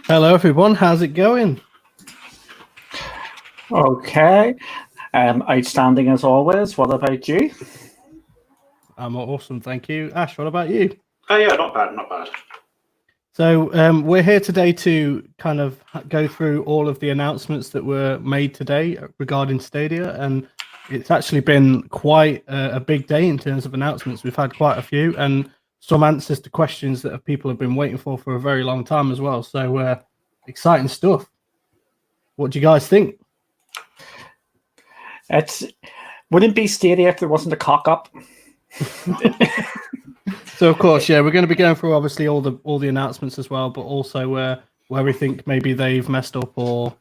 Hello, everyone. How's it going? Okay. Outstanding as always. What about you? I'm awesome, thank you. Ash, what about you? Oh yeah, not bad, not bad. So we're here today to kind of go through all of the announcements that were made today regarding Stadia, and it's actually been quite a big day in terms of announcements. We've had quite a few, and some answers to questions that people have been waiting for a very long time as well. So exciting stuff. What do you guys think? Wouldn't be Stadia if there wasn't a cock up. So of course, yeah, we're going to be going through obviously all the announcements as well, but also where we think maybe they've messed up or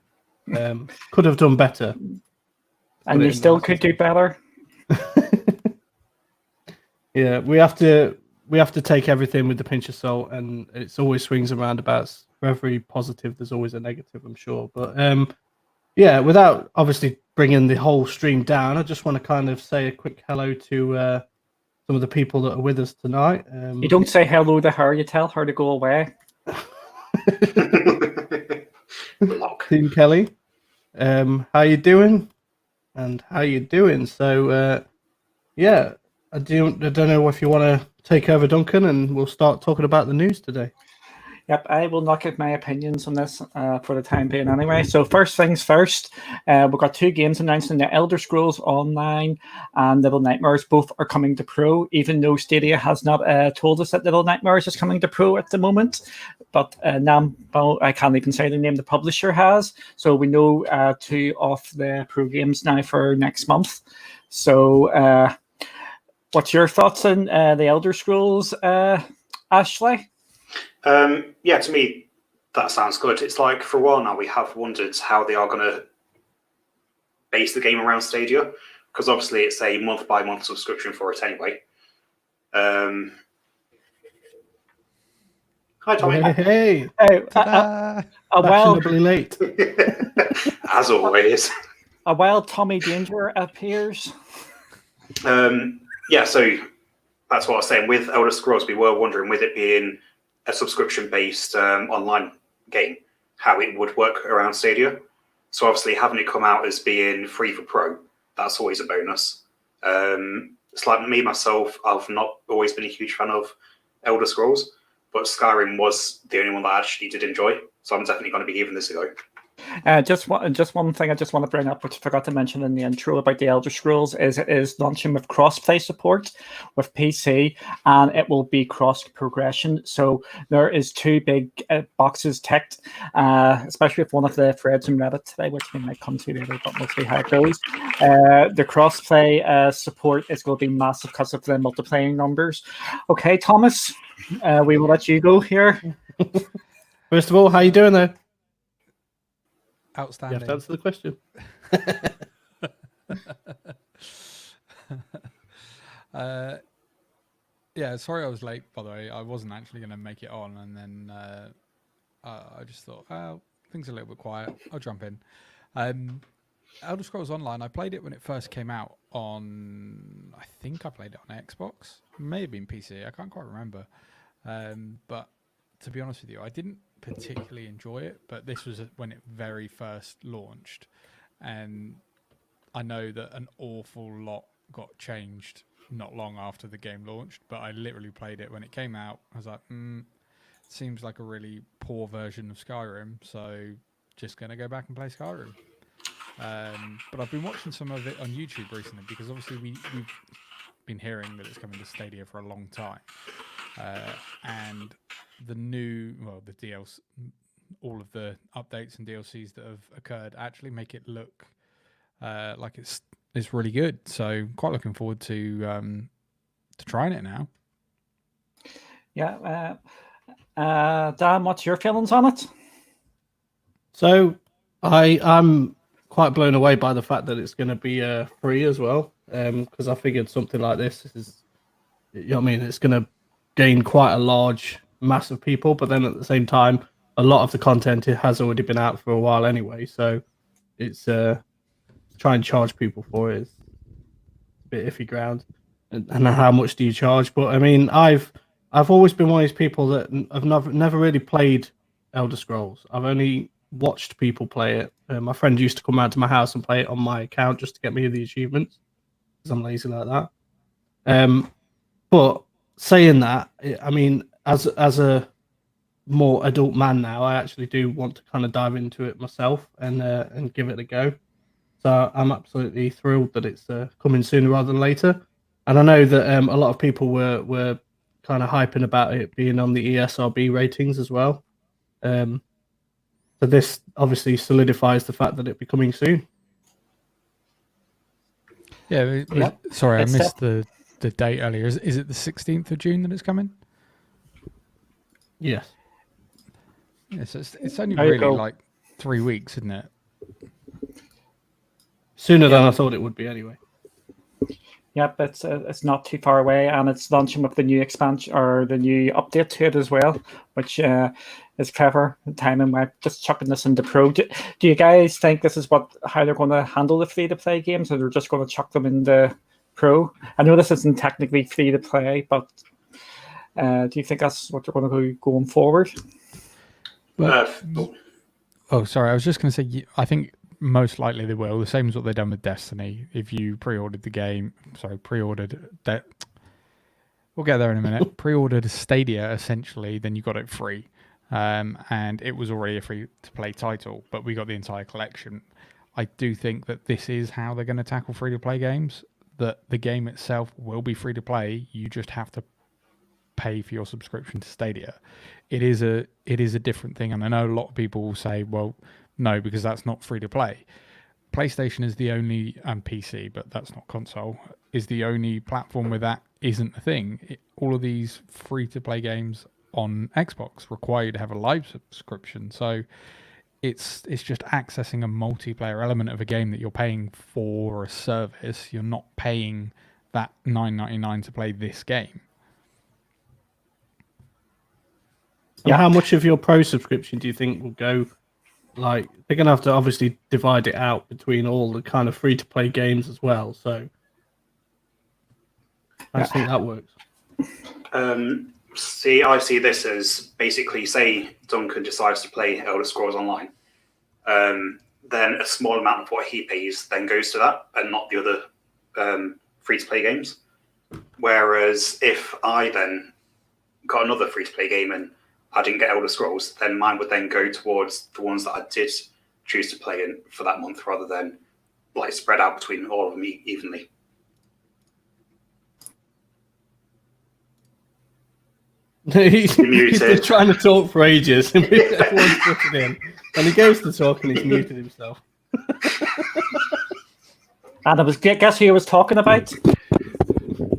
could have done better. And you still could do better. Yeah, we have to take everything with a pinch of salt, and it's always swings and roundabouts. For every positive, there's always a negative, I'm sure. But yeah, without obviously bringing the whole stream down, I just want to kind of say a quick hello to some of the people that are with us tonight. You don't say hello to her, you tell her to go away. Team Kelly, how you doing? And how you doing? So yeah, I don't know if you want to take over, Duncan, and we'll start talking about the news today. Yep, I will not give my opinions on this for the time being anyway. So first things first, we've got two games announced in the Elder Scrolls Online and Little Nightmares. Both are coming to Pro, even though Stadia has not told us that Little Nightmares is coming to Pro at the moment. But I can't even say the name the publisher has. So we know two of the Pro games now for next month. So what's your thoughts on the Elder Scrolls, Ashley? Yeah, to me, that sounds good. It's like, for a while now, we have wondered how they are going to base the game around Stadia, because obviously it's a month-by-month subscription for it anyway. Hi, Tommy. Hey. Fashionably late. As always. A wild Tommy Danger appears. Yeah, so that's what I was saying. With Elder Scrolls, we were wondering, with it being a subscription-based online game, how it would work around Stadia. So obviously having it come out as being free for Pro, that's always a bonus. It's like me, myself, I've not always been a huge fan of Elder Scrolls, but Skyrim was the only one that I actually did enjoy. So I'm definitely going to be giving this a go. Just one thing I just want to bring up, which I forgot to mention in the intro about the Elder Scrolls, is it is launching with crossplay support with PC, and it will be cross progression. So there is two big boxes ticked, especially with one of the threads in Reddit today, which we might come to later, but we'll see how it goes. The crossplay support is going to be massive because of the multiplying numbers. Okay, Thomas, we will let you go here. First of all, how you doing there? Outstanding. You have to answer the question. Yeah, sorry I was late, by the way. I wasn't actually going to make it on, and then I just thought, oh, things are a little bit quiet. I'll jump in. Elder Scrolls Online, I played it when it first came out on, I think I played it on Xbox. May have been PC, I can't quite remember. But to be honest with you, I didn't particularly enjoy it, but this was when it very first launched, and I know that an awful lot got changed not long after the game launched, but I literally played it when it came out. I was like, seems like a really poor version of Skyrim, so just gonna go back and play Skyrim. But I've been watching some of it on YouTube recently, because obviously we've been hearing that it's coming to Stadia for a long time, and the DLC, all of the updates and DLCs that have occurred actually make it look like it's really good. So quite looking forward to trying it now. Yeah, Dan, what's your feelings on it? So I'm quite blown away by the fact that it's going to be free as well, because I figured something like this is, you know what I mean, it's going to gain quite a large mass of people, but then at the same time, a lot of the content has already been out for a while anyway, so it's try and charge people for it is a bit iffy ground. And how much do you charge? But I mean, I've always been one of these people that I've never really played Elder Scrolls. I've only watched people play it. My friend used to come round to my house and play it on my account just to get me the achievements because I'm lazy like that. But saying that, I mean, as a more adult man now, I actually do want to kind of dive into it myself and give it a go. So I'm absolutely thrilled that it's coming sooner rather than later. And I know that a lot of people were kind of hyping about it being on the ESRB ratings as well. So this obviously solidifies the fact that it'll be coming soon. Yeah, Yep. sorry, I It's missed the date earlier. Is it the 16th of June that it's coming? Yes. Yes, it's only There you really go. like 3 weeks, isn't it? Sooner than I thought it would be anyway. Yep, it's not too far away, and it's launching with the new expansion or the new update to it as well, which is clever timing. By just chucking this into Pro. Do you guys think this is how they're going to handle the free to play games, or they're just going to chuck them into Pro? I know this isn't technically free to play, but do you think that's what they're going to do going forward? Oh, sorry, I was just going to say, I think most likely they will. The same as what they've done with Destiny. If you pre-ordered the game, that. We'll get there in a minute. Pre-ordered Stadia, essentially, then you got it free. And it was already a free-to-play title, but we got the entire collection. I do think that this is how they're going to tackle free-to-play games, that the game itself will be free-to-play. You just have to pay for your subscription to Stadia. It is a different thing, and I know a lot of people will say, well, no, because that's not free-to-play. PlayStation is the only, and PC, but that's not console, is the only platform where that isn't a thing. All of these free-to-play games on Xbox require you to have a live subscription, so it's just accessing a multiplayer element of a game that you're paying for a service. You're not paying that $9.99 to play this game. And how much of your Pro subscription do you think will go? Like, they're going to have to obviously divide it out between all the kind of free-to-play games as well. So I just think that works. I see this as basically, say Duncan decides to play Elder Scrolls Online, then a small amount of what he pays then goes to that and not the other free-to-play games. Whereas if I then got another free-to-play game and I didn't get Elder Scrolls, then mine would then go towards the ones that I did choose to play in for that month, rather than like spread out between all of them evenly. He's been trying to talk for ages, and everyone's putting in. And he goes to talk, and he's muted himself. And guess who I was talking about?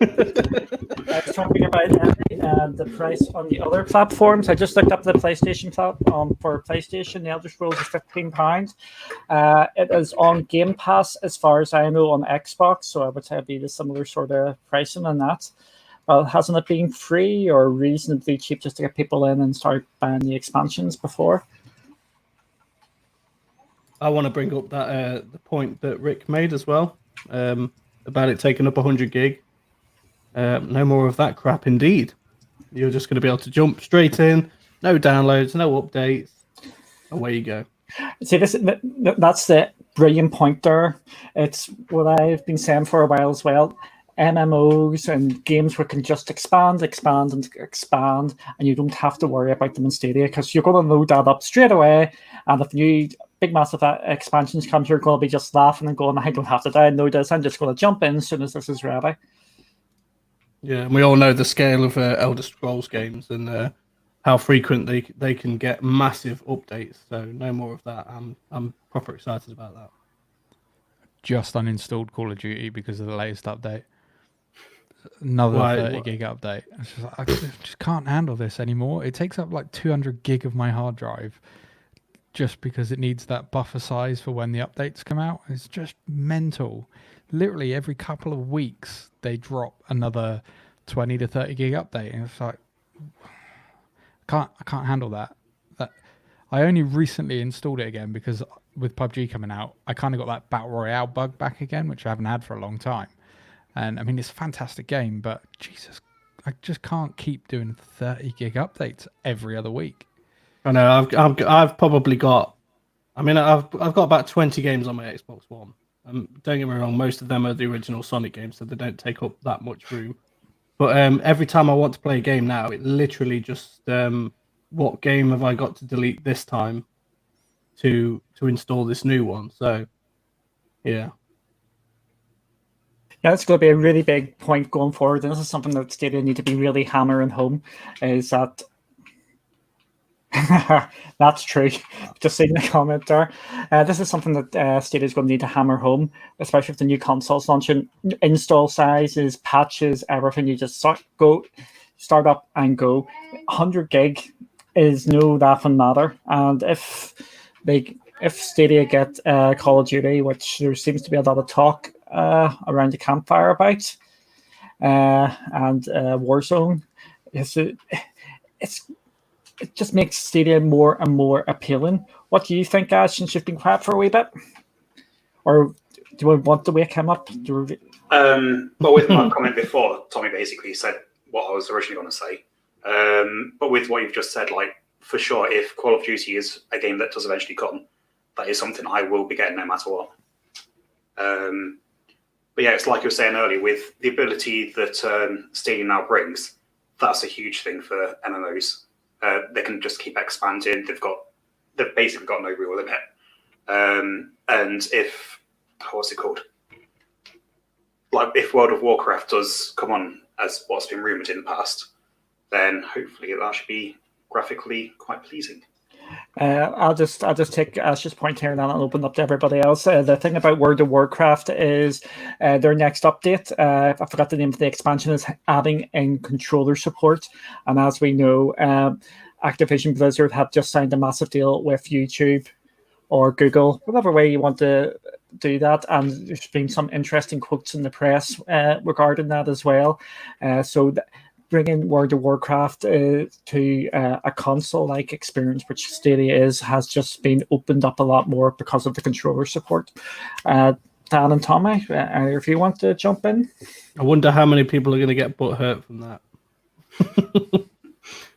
I was talking about the price on the other platforms. I just looked up the PlayStation for PlayStation. The Elder Scrolls is £15. It is on Game Pass, as far as I know, on Xbox. So I would say it'd be the similar sort of pricing on that. Well, hasn't it been free or reasonably cheap just to get people in and start buying the expansions before? I want to bring up that the point that Rick made as well about it taking up 100 gig. No more of that crap, indeed. You're just going to be able to jump straight in, no downloads, no updates. Away you go. See, that's the brilliant point there. It's what I've been saying for a while as well. MMOs and games where can just expand, and you don't have to worry about them in Stadia because you're going to load that up straight away. And if new big massive expansions come, you're going to be just laughing and going, I don't have to download this. I'm just going to jump in as soon as this is ready. Yeah, and we all know the scale of Elder Scrolls games and how frequently they can get massive updates. So no more of that. I'm proper excited about that. Just uninstalled Call of Duty because of the latest update. Another 30 gig update. I just can't handle this anymore. It takes up like 200 gig of my hard drive just because it needs that buffer size for when the updates come out. It's just mental. Literally every couple of weeks they drop another 20 to 30 gig update, and it's like I can't handle that. I only recently installed it again because with PUBG coming out, I kind of got that Battle Royale bug back again, which I haven't had for a long time. And I mean, it's a fantastic game, but Jesus, I just can't keep doing 30 gig updates every other week. I know. I've probably got. I mean, I've got about 20 games on my Xbox One. Don't get me wrong, most of them are the original Sonic games, so they don't take up that much room. But every time I want to play a game now, it literally just what game have I got to delete this time to install this new one? So yeah. Yeah, it's going to be a really big point going forward, and this is something that Stadia need to be really hammering home. Is that that's true? Just seeing the comment there. This is something that Stadia is going to need to hammer home, especially with the new consoles launching. Install sizes, patches, everything. You just start up and go. 100 gig is no laughing matter, and if Stadia get Call of Duty, which there seems to be a lot of talk around the campfire about, and Warzone, it just makes Stadia more and more appealing. What do you think, Ash, since you've been quiet for a wee bit? Or do we want to wake him up? Well, with my comment before, Tommy basically said what I was originally going to say. But with what you've just said, like, for sure, if Call of Duty is a game that does eventually come, that is something I will be getting no matter what. But yeah, it's like you were saying earlier, with the ability that Stadia now brings, that's a huge thing for MMOs. They can just keep expanding. They've basically got no real limit. And if what's it called? Like if World of Warcraft does come on as what's been rumored in the past, then hopefully that should be graphically quite pleasing. I'll just take Ash's point here and I'll open up to everybody else. The thing about World of Warcraft is their next update, I forgot the name of the expansion, is adding in controller support. And as we know, Activision Blizzard have just signed a massive deal with YouTube or Google, whatever way you want to do that. And there's been some interesting quotes in the press regarding that as well. Bringing World of Warcraft to a console-like experience, which Stadia has just been opened up a lot more because of the controller support. Dan and Tommy, if you want to jump in. I wonder how many people are going to get butt hurt from that.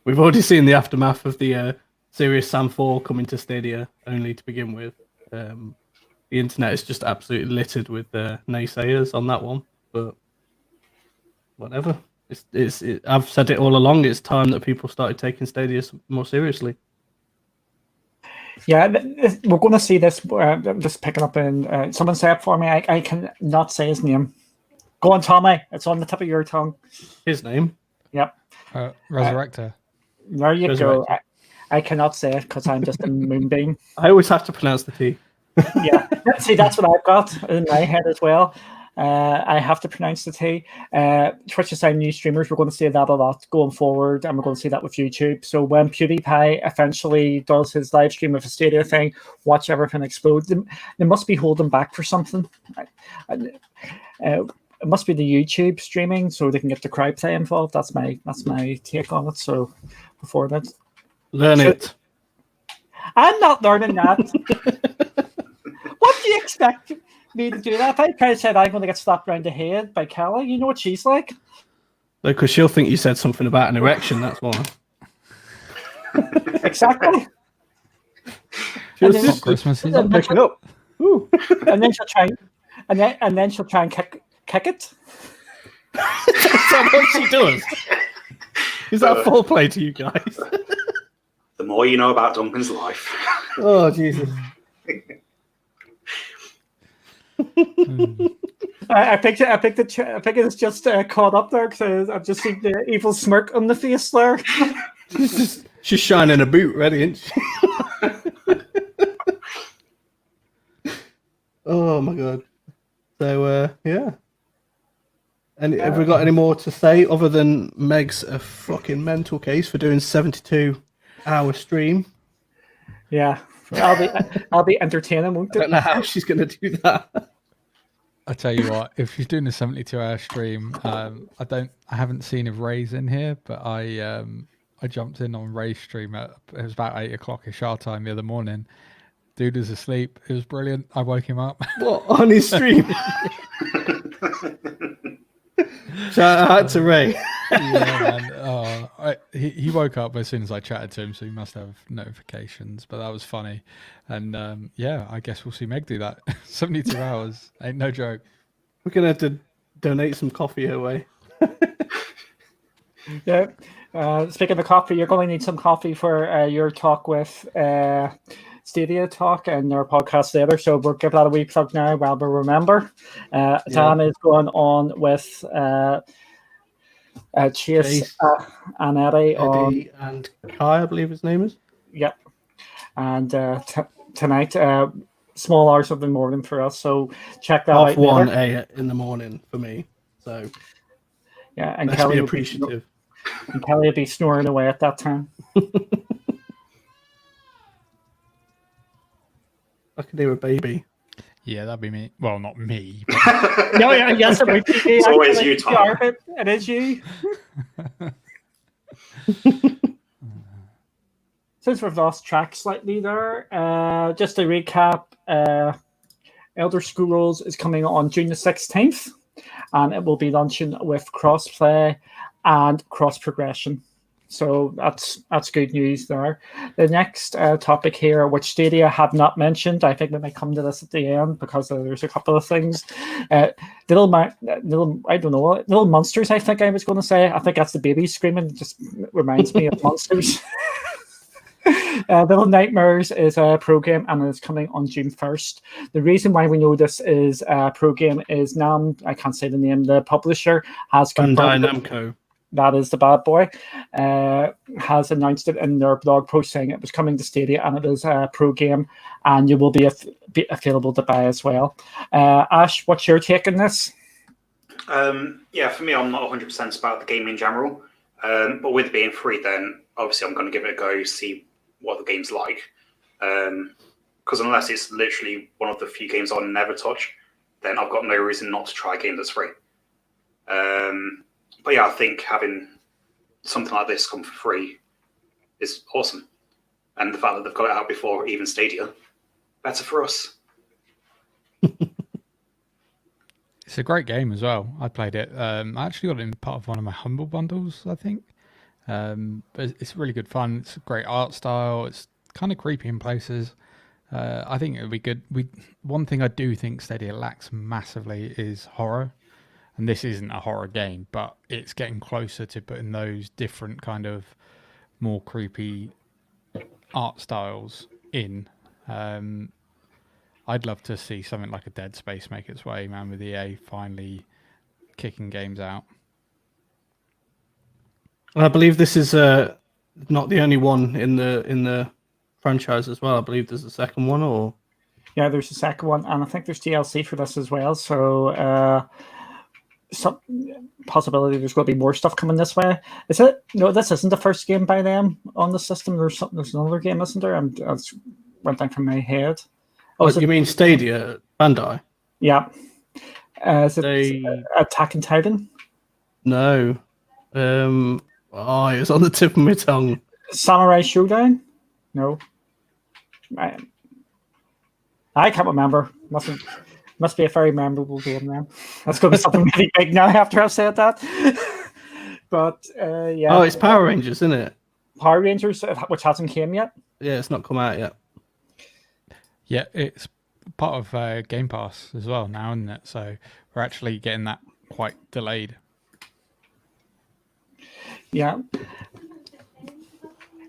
We've already seen the aftermath of the Serious Sam 4 coming to Stadia only to begin with. The internet is just absolutely littered with naysayers on that one, but whatever. I've said it all along. It's time that people started taking Stadia more seriously. Yeah, we're going to see this. Just picking up in someone say it for me. I can not say his name. Go on, Tommy. It's on the tip of your tongue. His name? Yep. Resurrector. There you go. I cannot say it because I'm just a moonbeam. I always have to pronounce the T. Yeah. See, that's what I've got in my head as well. I have to pronounce the T. Twitch is signing new streamers. We're going to see that a lot going forward, and we're going to see that with YouTube. So when PewDiePie eventually does his live stream with a Stadia thing, watch everything explode. They must be holding back for something. It must be the YouTube streaming, so they can get the crowd play involved. That's my take on it. So before that, learn it. I'm not learning that. What do you expect me to do that? If I kind of said I'm going to get slapped around the head by Kelly, you know what she's like? Because she'll think you said something about an erection. That's why. Exactly. She'll Just Christmas is pick it up. Ooh. And then she'll try, and then she'll try and kick it. That's not what she does. Is that foreplay to you guys? The more you know about Duncan's life. Oh Jesus. I think it's just caught up there because I've just seen the evil smirk on the face there. She's shining a boot ready, isn't she? Oh my god. So yeah. And have we got any more to say other than Meg's a fucking mental case for doing 72-hour stream? Yeah. I'll be entertaining, won't I it? don't know how she's going to do that. I tell you what, if she's doing a 72-hour stream, I haven't seen if Ray's in here, but I jumped in on Ray's stream it was about 8 o'clock our time the other morning. Dude was asleep. It was brilliant. I woke him up. What, on his stream? Shout out to Ray. Yeah, man. he woke up as soon as I chatted to him, so he must have notifications. But that was funny, and yeah, I guess we'll see Meg do that. 72 hours ain't no joke. We're gonna have to donate some coffee her way. Yeah. Speaking of coffee, you're going to need some coffee for your talk with Stadia Talk and our podcast later. So we'll give that a wee plug now while we remember. Dan is going on with Chase and Eddie and Kai, I believe his name is. Yep. And tonight, small hours of the morning for us. So check that out. 1:30 in the morning for me. So yeah, and let's Kelly be appreciative. And Kelly will be snoring away at that time. I could hear a baby. Yeah, that'd be me. Well, not me. No, yes, it would be. It's always you, Tom. It is you. Since we've lost track slightly there, just to recap, Elder Scrolls is coming on June the 16th, and it will be launching with crossplay and cross progression. So that's good news there. The next topic here, which Stadia have not mentioned, I think we might come to this at the end because there's a couple of things. Little monsters, I think I was going to say. I think that's the baby screaming. It just reminds me of monsters. Little Nightmares is a pro game and it's coming on June 1st. The reason why we know this is a pro game is I can't say the name, the publisher has Bandai Namco. That is the bad boy, has announced it in their blog post saying it was coming to Stadia and it is a pro game and you will be available to buy as well. Ash, what's your take on this? Yeah, for me, I'm not 100% about the game in general, but with it being free, then obviously I'm going to give it a go, see what the game's like. Because unless it's literally one of the few games I'll never touch, then I've got no reason not to try a game that's free. But yeah, I think having something like this come for free is awesome. And the fact that they've got it out before even Stadia, better for us. It's a great game as well. I played it. I actually got it in part of one of my Humble bundles, I think. But it's really good fun. It's a great art style. It's kind of creepy in places. I think it would be good. One thing I do think Stadia lacks massively is horror. And this isn't a horror game, but it's getting closer to putting those different kind of more creepy art styles in. I'd love to see something like a Dead Space make its way, man, with EA finally kicking games out. I believe this is not the only one in the franchise as well. I believe there's a second one, or yeah, there's a second one, and I think there's DLC for this as well. So some possibility there's going to be more stuff coming this way. Is it? No, this isn't the first game by them on the system. There's another game, isn't there? That's went down from my head. Oh, you mean Stadia, Bandai? Yeah. Is it Attack on Titan? No. It was on the tip of my tongue. Samurai Showdown? No. I can't remember. Must be a very memorable game then. That's going to be something really big now after I've said that. But yeah. Oh, it's Power Rangers, isn't it? Power Rangers, which hasn't came yet. Yeah, it's not come out yet. Yeah, it's part of Game Pass as well now, isn't it? So we're actually getting that quite delayed. Yeah.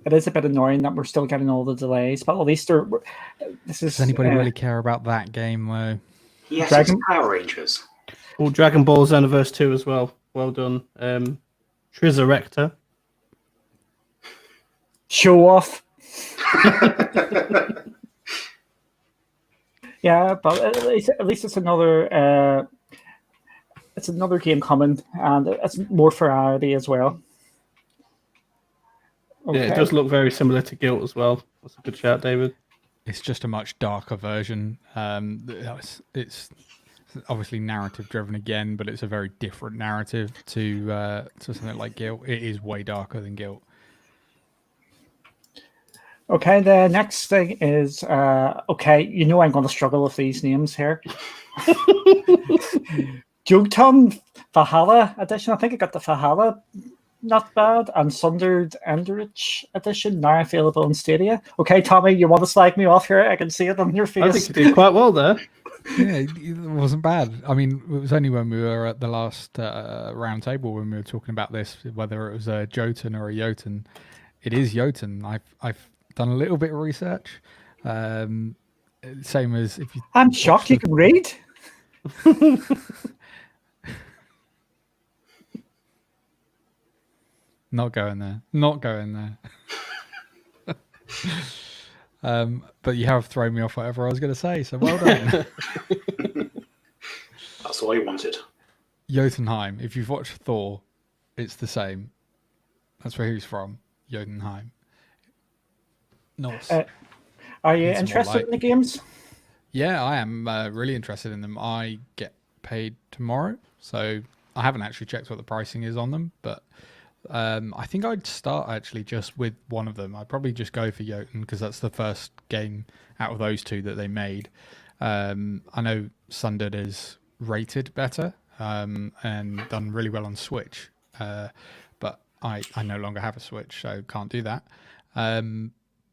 It is a bit annoying that we're still getting all the delays, but at least does anybody really care about that game though? Yes, it's Power Rangers. Well, Dragon Ball Xenoverse 2 as well. Well done. Trisurrector. Show off. Yeah, but at least it's another game coming, and it's more variety as well. Okay. Yeah, it does look very similar to Guilt as well. That's a good shout, David. It's just a much darker version. It's obviously narrative driven again, but it's a very different narrative to something like Guilt. It is way darker than Guilt. Okay, the next thing is I'm going to struggle with these names here. Jolun Valhalla edition. I think I got the Valhalla not bad. And Sundered Eldritch Edition, now available on Stadia. Okay, Tommy, you want to slag me off here? I can see it on your face. I think you did quite well there. Yeah, it wasn't bad. I mean, it was only when we were at the last round table when we were talking about this, whether it was a Jotun or a Jotun. It is Jotun. I've done a little bit of research. Same as if you. I'm shocked you can read. Not going there. Not going there. But you have thrown me off whatever I was going to say, so well done. That's all you wanted. Jotunheim. If you've watched Thor, it's the same. That's where he's from. Jotunheim. Norse. Are you It's more interested like- in the games? Yeah, I am really interested in them. I get paid tomorrow, so I haven't actually checked what the pricing is on them, but I think I'd start actually just with one of them. I'd probably just go for Jotun because that's the first game out of those two that they made. I know Sundered is rated better and done really well on Switch, but I no longer have a Switch, so can't do that.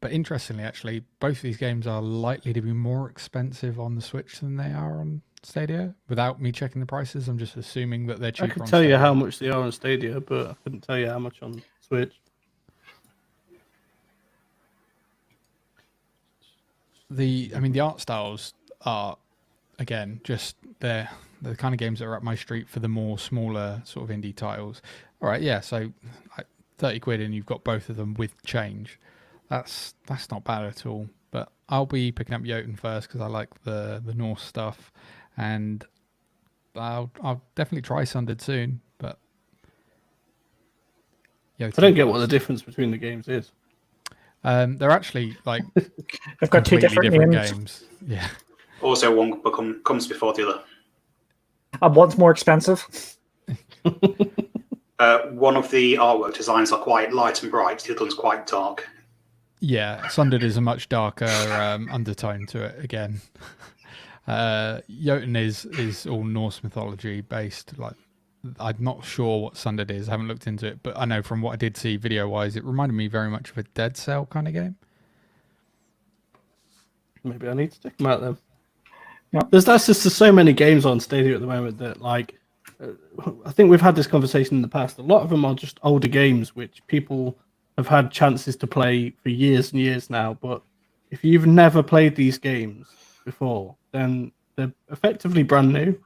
But interestingly, actually, both of these games are likely to be more expensive on the Switch than they are on Stadia. Without me checking the prices, I'm just assuming that they're cheaper. I could on tell you Stadia. how much they are on Stadia, but I couldn't tell you how much on Switch. The art styles are, again, just they're the kind of games that are up my street for the more smaller sort of indie titles. All right, yeah, so like 30 quid and you've got both of them with change. That's not bad at all. But I'll be picking up Jotun first because I like the Norse stuff, and I'll definitely try Sundered soon. But Jotun I don't get first. what the difference between the games is. They're actually like They've got two completely different names. games. Yeah. Also, one comes before the other. And one's more expensive. One of the artwork designs are quite light and bright. The other one's quite dark. Yeah, Sundered is a much darker undertone to it again. Jotun is all Norse mythology based. Like, I'm not sure what Sundered is. I haven't looked into it, but I know from what I did see video-wise, it reminded me very much of a Dead Cell kind of game. Maybe I need to check them out then. Yep. There's so many games on Stadia at the moment that, like, I think we've had this conversation in the past. A lot of them are just older games which people have had chances to play for years and years now. But if you've never played these games before, then they're effectively brand new.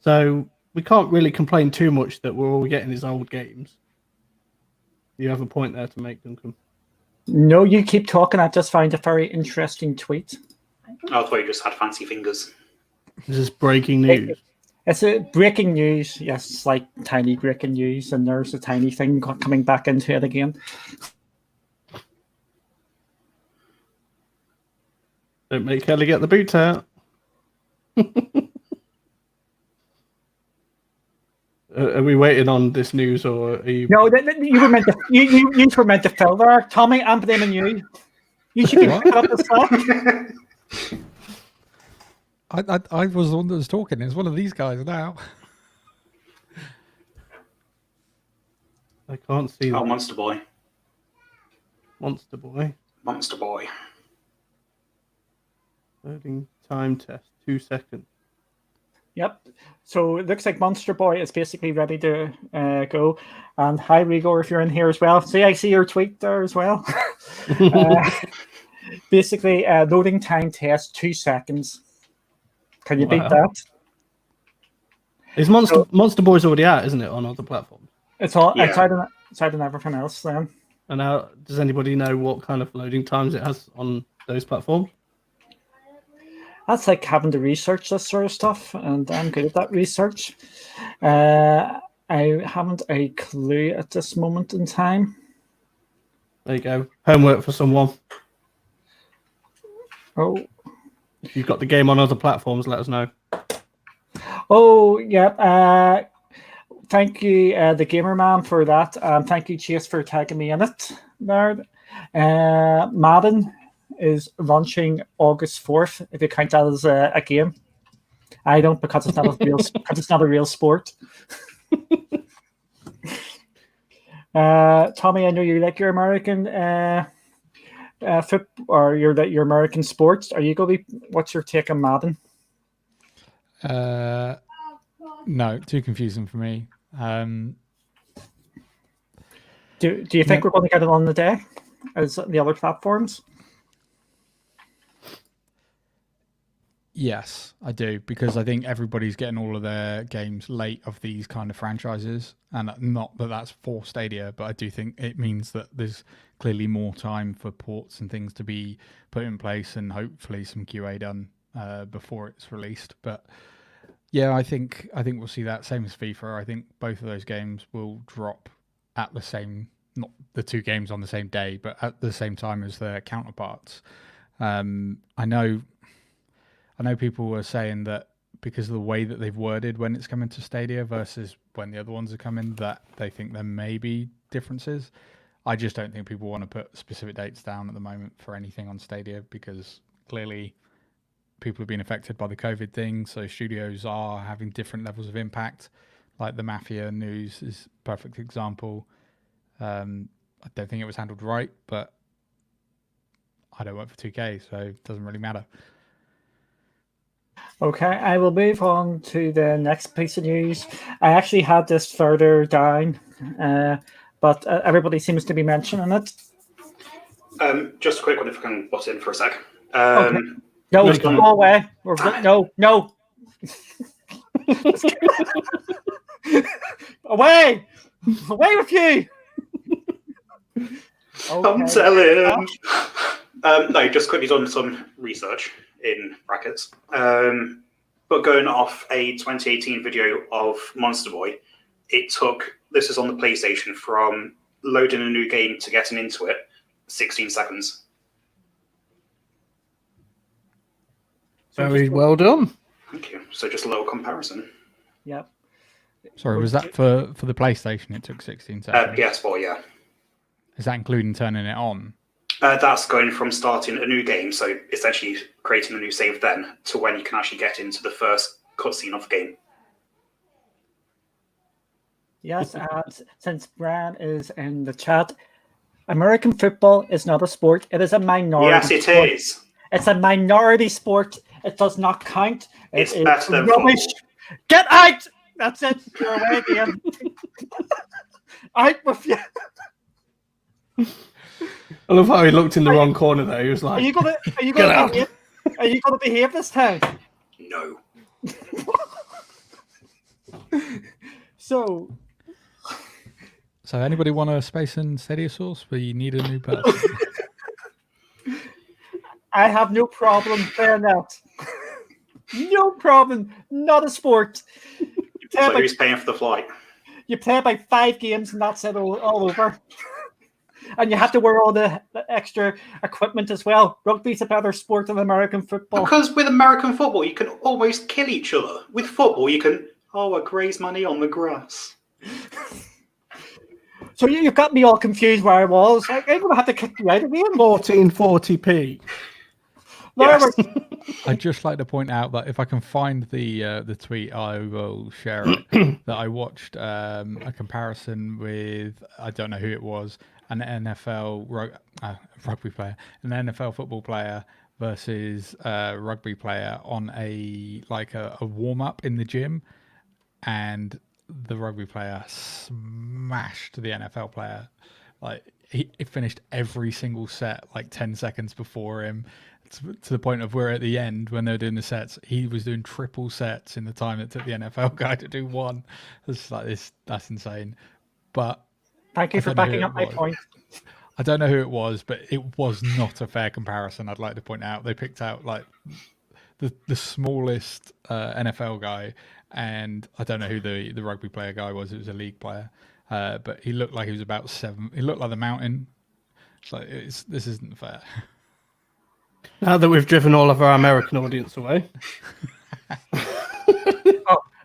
So we can't really complain too much that we're all getting these old games. You have a point there to make, Duncan. No, you keep talking. I just found a very interesting tweet. I thought you just had fancy fingers. This is breaking news. It's a breaking news. Yes, it's like tiny breaking news, and there's a tiny thing coming back into it again. Don't make Kelly get the boots out. Are we waiting on this news, or are you? No, you were meant to. You were meant to fill there, Tommy. I'm blaming you. You should be picking up the slack. I was the one that was talking. It's one of these guys now. I can't see Oh, that. Monster Boy. Monster Boy. Monster Boy. Loading time test. 2 seconds. Yep. So it looks like Monster Boy is basically ready to go. And hi, Rigor, if you're in here as well. See, I see your tweet there as well. Basically, loading time test 2 seconds. Can you beat Wow. that? Is Monster Boy's already out, isn't it, on other platforms? It's all Yeah. outside of everything else. Then And how does anybody know what kind of loading times it has on those platforms? that's like having to research this sort of stuff, and I'm good at that research. I haven't a clue at this moment in time. There you go. Homework for someone. Oh. If you've got the game on other platforms, let us know. Oh, yeah. Thank you, the Gamer Man, for that. Thank you, Chase, for tagging me in it there. Madden is launching August 4th, if you count that as a game. I don't, because it's not a real, because it's not a real sport. Tommy, I know you like your American or your American sports. Are you going to be? What's your take on Madden? No, too confusing for me. Do you think we're going to get it on the day as the other platforms? Yes, I do, because I think everybody's getting all of their games late of these kind of franchises, and not that that's for Stadia, but I do think it means that there's clearly more time for ports and things to be put in place, and hopefully some QA done before it's released. But yeah, I think we'll see that same as FIFA. I think both of those games will drop at the same, not the two games on the same day, but at the same time as their counterparts. I know people were saying that because of the way that they've worded when it's coming to Stadia versus when the other ones are coming, that they think there may be differences. I just don't think people want to put specific dates down at the moment for anything on Stadia, because clearly people have been affected by the COVID thing. So studios are having different levels of impact. Like the Mafia news is a perfect example. I don't think it was handled right, but I don't work for 2K, so it doesn't really matter. Okay, I will move on to the next piece of news. I actually had this further down, but everybody seems to be mentioning it. Just a quick one, if I can butt in for a sec. Okay. No, go away. No. Away with you. Okay. I'm telling. No, just quickly done some research in brackets. But going off a 2018 video of Monster Boy, it took, this is on the PlayStation, from loading a new game to getting into it, 16 seconds. Very well done. Thank you. So just a little comparison. Yep. Sorry, was that for the PlayStation? It took 16 seconds. PS4, yeah. Is that including turning it on? That's going from starting a new game, so essentially creating a new save then, to when you can actually get into the first cutscene of the game. Yes, since Brad is in the chat, American football is not a sport. It is a minority Yes, it sport. is. It's a minority sport. It does not count. It's better than rubbish. football. Get out! That's it. You're away again. Out with you. I love how he looked in the wrong corner there. He was like, Are you gonna behave this time? No. So anybody want a Space and Stadia source? We need a new person. I have no problem saying that. No problem. Not a sport. So who's paying for the flight? You play about 5 games and that's it all over. And you have to wear all the extra equipment as well. Rugby's a better sport than American football. Because with American football, you can almost kill each other. With football, you can, I graze my knee on the grass. So you've got me all confused where I was. I'm going to have to kick you out again. 1440p. Yes. I'd just like to point out that if I can find the tweet, I will share it. That I watched a comparison with, I don't know who it was, an NFL rugby player, an NFL football player versus a rugby player on a warm up in the gym, and the rugby player smashed the NFL player. Like he finished every single set like 10 seconds before him. To the point of where at the end, when they were doing the sets, he was doing triple sets in the time it took the NFL guy to do one. It's like this. That's insane. But thank you for backing up my point. I don't know who it was, but it was not a fair comparison. I'd like to point out they picked out like the smallest NFL guy, and I don't know who the rugby player guy was. It was a league player, but he looked like he was about 7. He looked like the mountain. It's like this isn't fair. Now that we've driven all of our American audience away.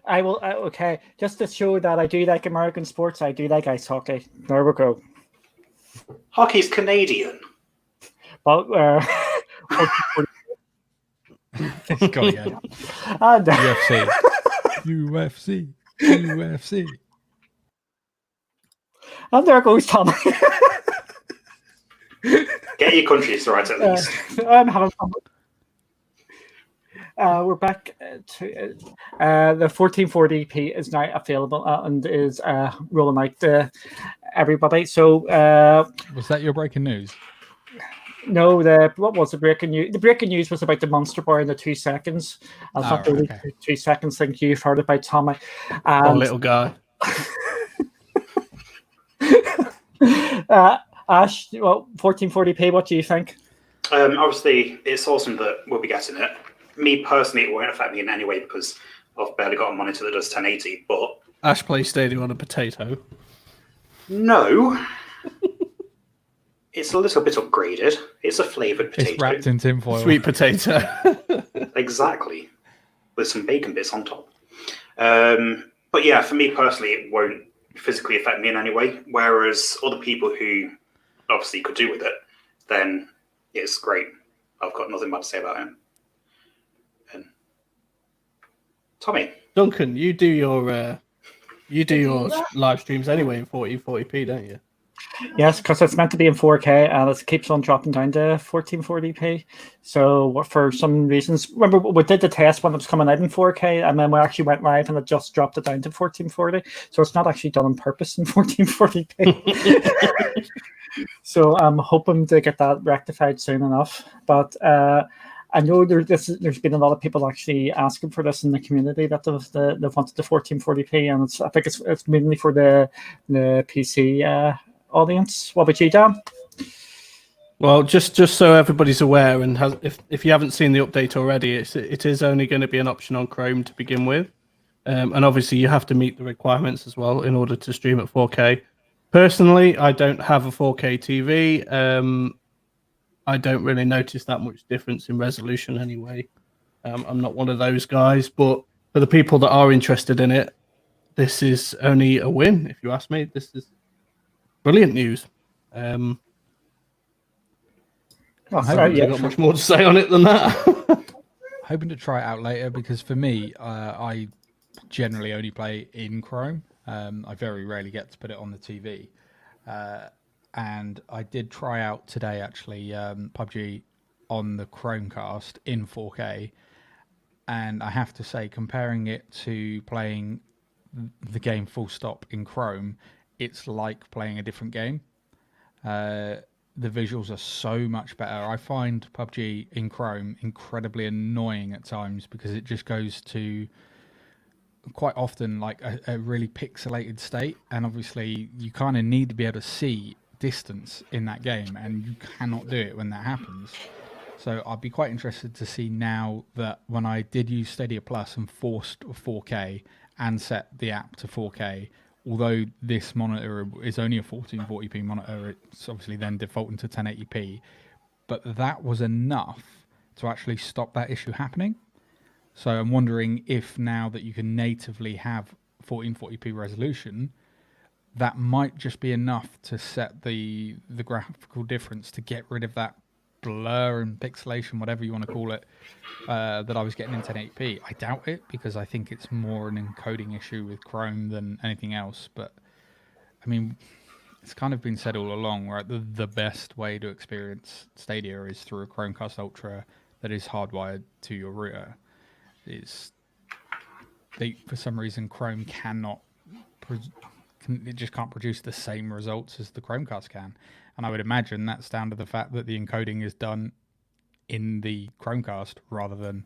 I will. Okay, just to show that I do like American sports, I do like ice hockey. There we go. Hockey's Canadian. But Go again. and, UFC. And there goes Tommy. Get your countries right at least. I'm having fun. We're back to the 1440p is now available and is rolling out to everybody. So Was that your breaking news? no, what was the breaking news? The breaking news was about the monster bar in the 2 seconds. I thought the okay. 2 seconds thing you've heard about, Tommy. Poor little guy. Ash, well, 1440p, what do you think? Obviously, it's awesome that we'll be getting it. Me personally, it won't affect me in any way because I've barely got a monitor that does 1080. But Ash plays Stadia on a potato. No. It's a little bit upgraded. It's a flavoured potato. It's wrapped in tinfoil. Sweet potato. Exactly. With some bacon bits on top. But yeah, for me personally, it won't physically affect me in any way. Whereas other people who obviously could do with it, then it's great. I've got nothing bad to say about him. And Tommy. Duncan, you do your live streams anyway in 1440p, don't you? Yes, because it's meant to be in 4K and it keeps on dropping down to 1440p. So for some reasons, remember we did the test when it was coming out in 4K, and then we actually went live and it just dropped it down to 1440. So it's not actually done on purpose in 1440p. So I'm hoping to get that rectified soon enough. But I know there's been a lot of people actually asking for this in the community that they've wanted the 1440p, and I think it's mainly for the PC audience. What about you, Dan? Well, just so everybody's aware, and if you haven't seen the update already, it is only going to be an option on Chrome to begin with, and obviously you have to meet the requirements as well in order to stream at 4K. Personally, I don't have a 4K TV. I don't really notice that much difference in resolution anyway. I'm not one of those guys, but for the people that are interested in it, this is only a win, if you ask me. This is brilliant news. I haven't got much more to say on it than that. Hoping to try it out later, because for me, I generally only play in Chrome. I very rarely get to put it on the TV. And I did try out today, actually, PUBG on the Chromecast in 4K. And I have to say, comparing it to playing the game full stop in Chrome, it's like playing a different game. The visuals are so much better. I find PUBG in Chrome incredibly annoying at times because it just goes to quite often like a really pixelated state, and obviously you kind of need to be able to see distance in that game, and you cannot do it when that happens. So I'd be quite interested to see now that when I did use Stadia Plus and forced 4K and set the app to 4K, although this monitor is only a 1440p monitor, it's obviously then defaulting to 1080p, but that was enough to actually stop that issue happening. So I'm wondering if now that you can natively have 1440p resolution, that might just be enough to set the graphical difference to get rid of that blur and pixelation, whatever you want to call it, that I was getting in 1080p. I doubt it, because I think it's more an encoding issue with Chrome than anything else. But I mean, it's kind of been said all along, right? The best way to experience Stadia is through a Chromecast Ultra that is hardwired to your router. For some reason, Chrome cannot. It just can't produce the same results as the Chromecast can. And I would imagine that's down to the fact that the encoding is done in the Chromecast rather than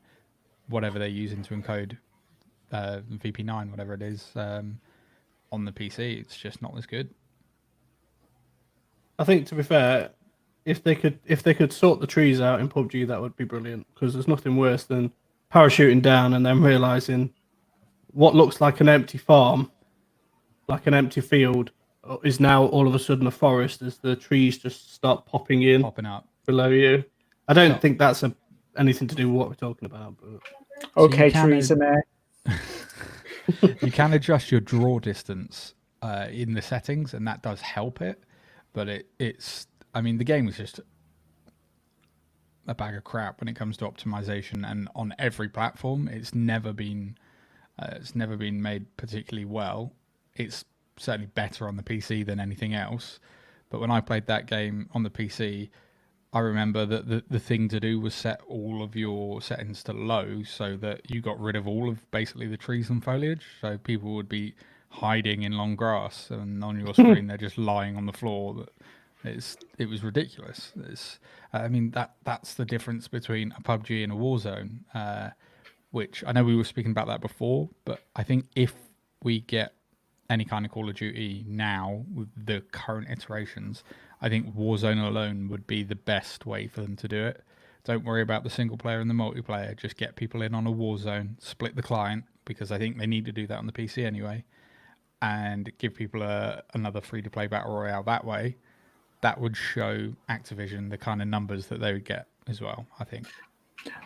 whatever they're using to encode VP9, whatever it is, on the PC. It's just not as good. I think, to be fair, if they could sort the trees out in PUBG, that would be brilliant, because there's nothing worse than parachuting down and then realizing what looks like an empty farm, like an empty field, is now all of a sudden a forest as the trees just start popping up below you. I don't think that's anything to do with what we're talking about. But... Okay, trees in there. You can adjust your draw distance in the settings, and that does help it. But it's I mean, the game is just a bag of crap when it comes to optimization, and on every platform, it's never been made particularly well. It's certainly better on the PC than anything else. But when I played that game on the PC, I remember that the thing to do was set all of your settings to low so that you got rid of all of basically the trees and foliage. So people would be hiding in long grass, and on your screen they're just lying on the floor. It was ridiculous. I mean, that's the difference between a PUBG and a Warzone, which I know we were speaking about that before, but I think if we get any kind of Call of Duty now with the current iterations, I think Warzone alone would be the best way for them to do it. Don't worry about the single player and the multiplayer. Just get people in on a Warzone, split the client, because I think they need to do that on the PC anyway, and give people another free-to-play battle royale that way. That would show Activision the kind of numbers that they would get as well, I think.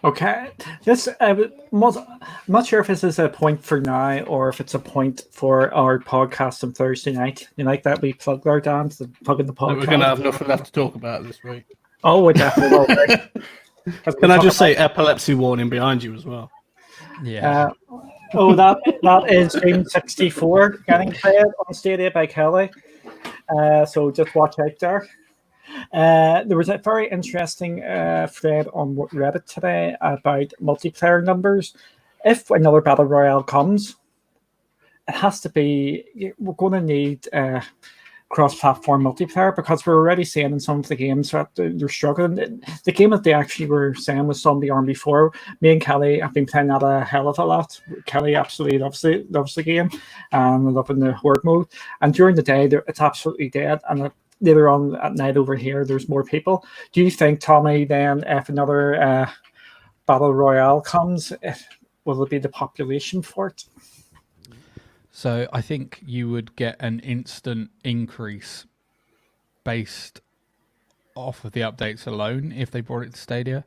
Okay, I'm not sure if this is a point for now or if it's a point for our podcast on Thursday night. You like that we plug our dance, plug in the podcast. We're going to have nothing left to talk about this week. Oh, we definitely will. Can I just say epilepsy warning behind you as well? Yeah. That is Game 64 getting played on Stadia by Kelly. So just watch out there. There was a very interesting thread on Reddit today about multiplayer numbers. If another battle royale comes, it has to be. We're going to need cross-platform multiplayer, because we're already seeing in some of the games that they're struggling. The game that they actually were saying was Zombie Army 4. Me and Kelly have been playing that a hell of a lot. Kelly absolutely loves the game and loving the horde mode. And during the day, it's absolutely dead. And later on at night over here, there's more people. Do you think, Tommy, then if another battle royale comes, will it be the population for it? So I think you would get an instant increase based off of the updates alone if they brought it to Stadia.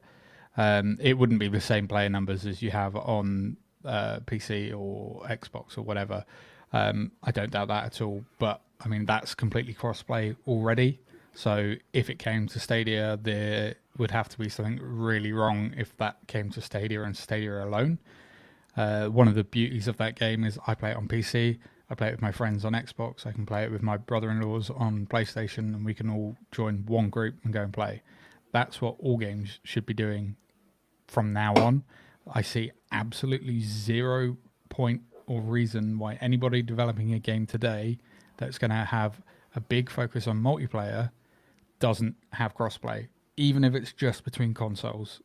It wouldn't be the same player numbers as you have on PC or Xbox or whatever. I don't doubt that at all. But, I mean, that's completely crossplay already. So if it came to Stadia, there would have to be something really wrong if that came to Stadia and Stadia alone. One of the beauties of that game is I play it on PC, I play it with my friends on Xbox, I can play it with my brother-in-laws on PlayStation, and we can all join one group and go and play. That's what all games should be doing from now on. I see absolutely 0 point or reason why anybody developing a game today that's going to have a big focus on multiplayer doesn't have crossplay, even if it's just between consoles.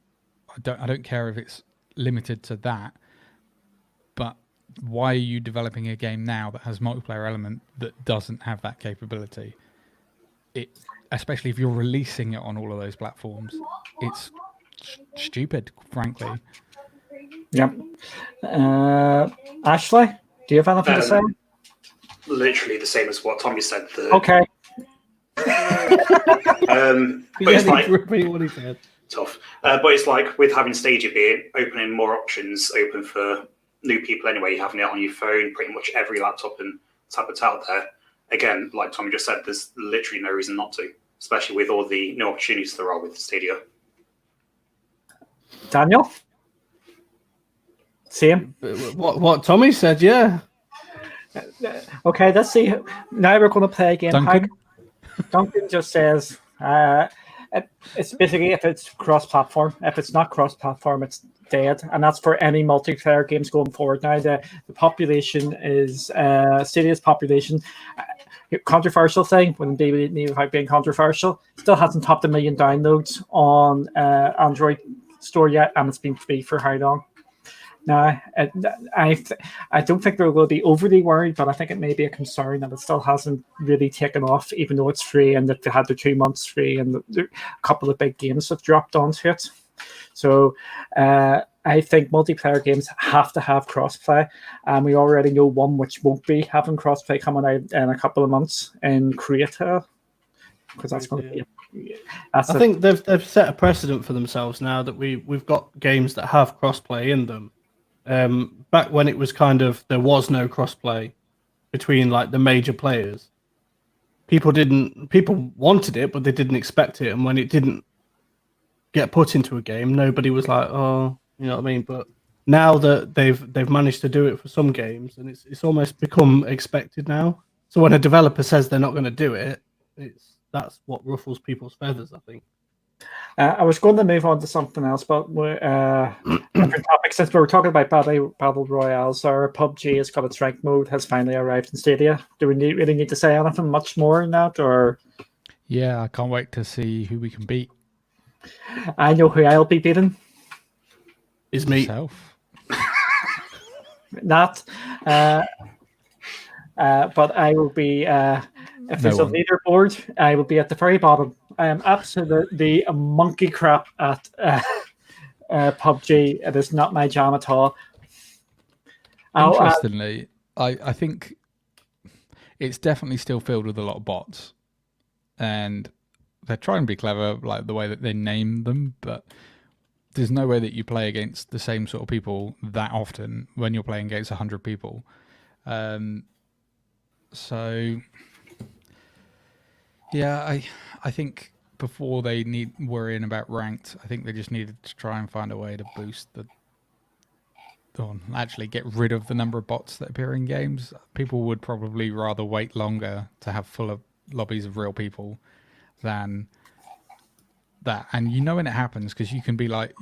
I don't care if it's limited to that. But why are you developing a game now that has multiplayer element that doesn't have that capability? Especially if you're releasing it on all of those platforms, it's stupid, frankly. Yep. Ashley, do you have anything to say? Literally the same as what Tommy said. Okay. But it's like repeat what he said. Tough. But it's like with having Stadia being opening more options open for new people anyway, having it on your phone, pretty much every laptop and tablet out there. Again, like Tommy just said, there's literally no reason not to, especially with all the new opportunities there are with Stadia. Daniel? Same. What Tommy said, yeah. Okay, let's see. Now we're going to play a game. Duncan? Duncan just says it's basically if it's cross-platform. If it's not cross-platform, it's dead, and that's for any multiplayer games going forward. Now the population is Stadia's population. Controversial thing, wouldn't be without being controversial. Still hasn't topped 1 million downloads on Android store yet, and it's been free for how long? Now, I don't think they're going to be overly worried, but I think it may be a concern that it still hasn't really taken off, even though it's free and that they had their 2 months free, and a couple of big games have dropped onto it. So I think multiplayer games have to have crossplay, and we already know one which won't be having crossplay coming out in a couple of months in Croatia, because that's going to be. I think they've set a precedent for themselves now that we've got games that have crossplay in them. Back when it was kind of there was no crossplay between like the major players, people wanted it, but they didn't expect it, and when it didn't get put into a game, nobody was like, oh, you know what I mean? But now that they've managed to do it for some games, and it's almost become expected now. So when a developer says they're not going to do it, that's what ruffles people's feathers, I think. I was going to move on to something else, but different topic. Since we were talking about battle royales, our PUBG has got its ranked mode has finally arrived in Stadia. Do we really need to say anything much more in that, or? Yeah, I can't wait to see who we can beat. I know who I'll be beating. Is me. Yourself. Not. But I will be, if there's a leaderboard, I will be at the very bottom. I am absolutely a monkey crap at PUBG. It is not my jam at all. Interestingly, I think it's definitely still filled with a lot of bots. And they're trying to be clever, like the way that they name them, but there's no way that you play against the same sort of people that often when you're playing against 100 people. So, yeah, I think before they need worrying about ranked, I think they just needed to try and find a way to boost actually get rid of the number of bots that appear in games. People would probably rather wait longer to have full of lobbies of real people than that. And you know when it happens, because you can be like,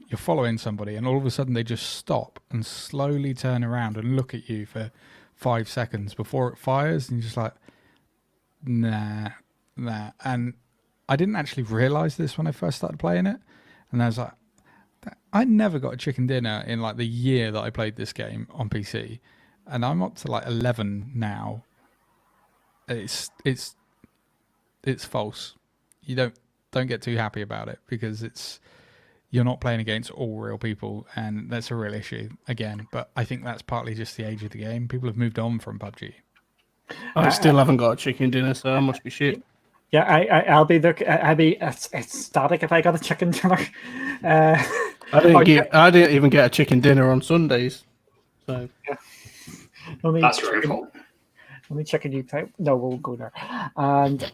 you're following somebody and all of a sudden they just stop and slowly turn around and look at you for 5 seconds before it fires, and you're just like, nah. And I didn't actually realize this when I first started playing it, and I was like, I never got a chicken dinner in like the year that I played this game on PC, and I'm up to like 11 now. It's false. You don't get too happy about it, because you're not playing against all real people, and that's a real issue again. But I think that's partly just the age of the game. People have moved on from PUBG. I still haven't got a chicken dinner, so I must be shit. Yeah, I'll be it's static if I got a chicken dinner. I didn't even get a chicken dinner on Sundays. So yeah. That's your own fault. Only chicken you type. No, we'll go there. And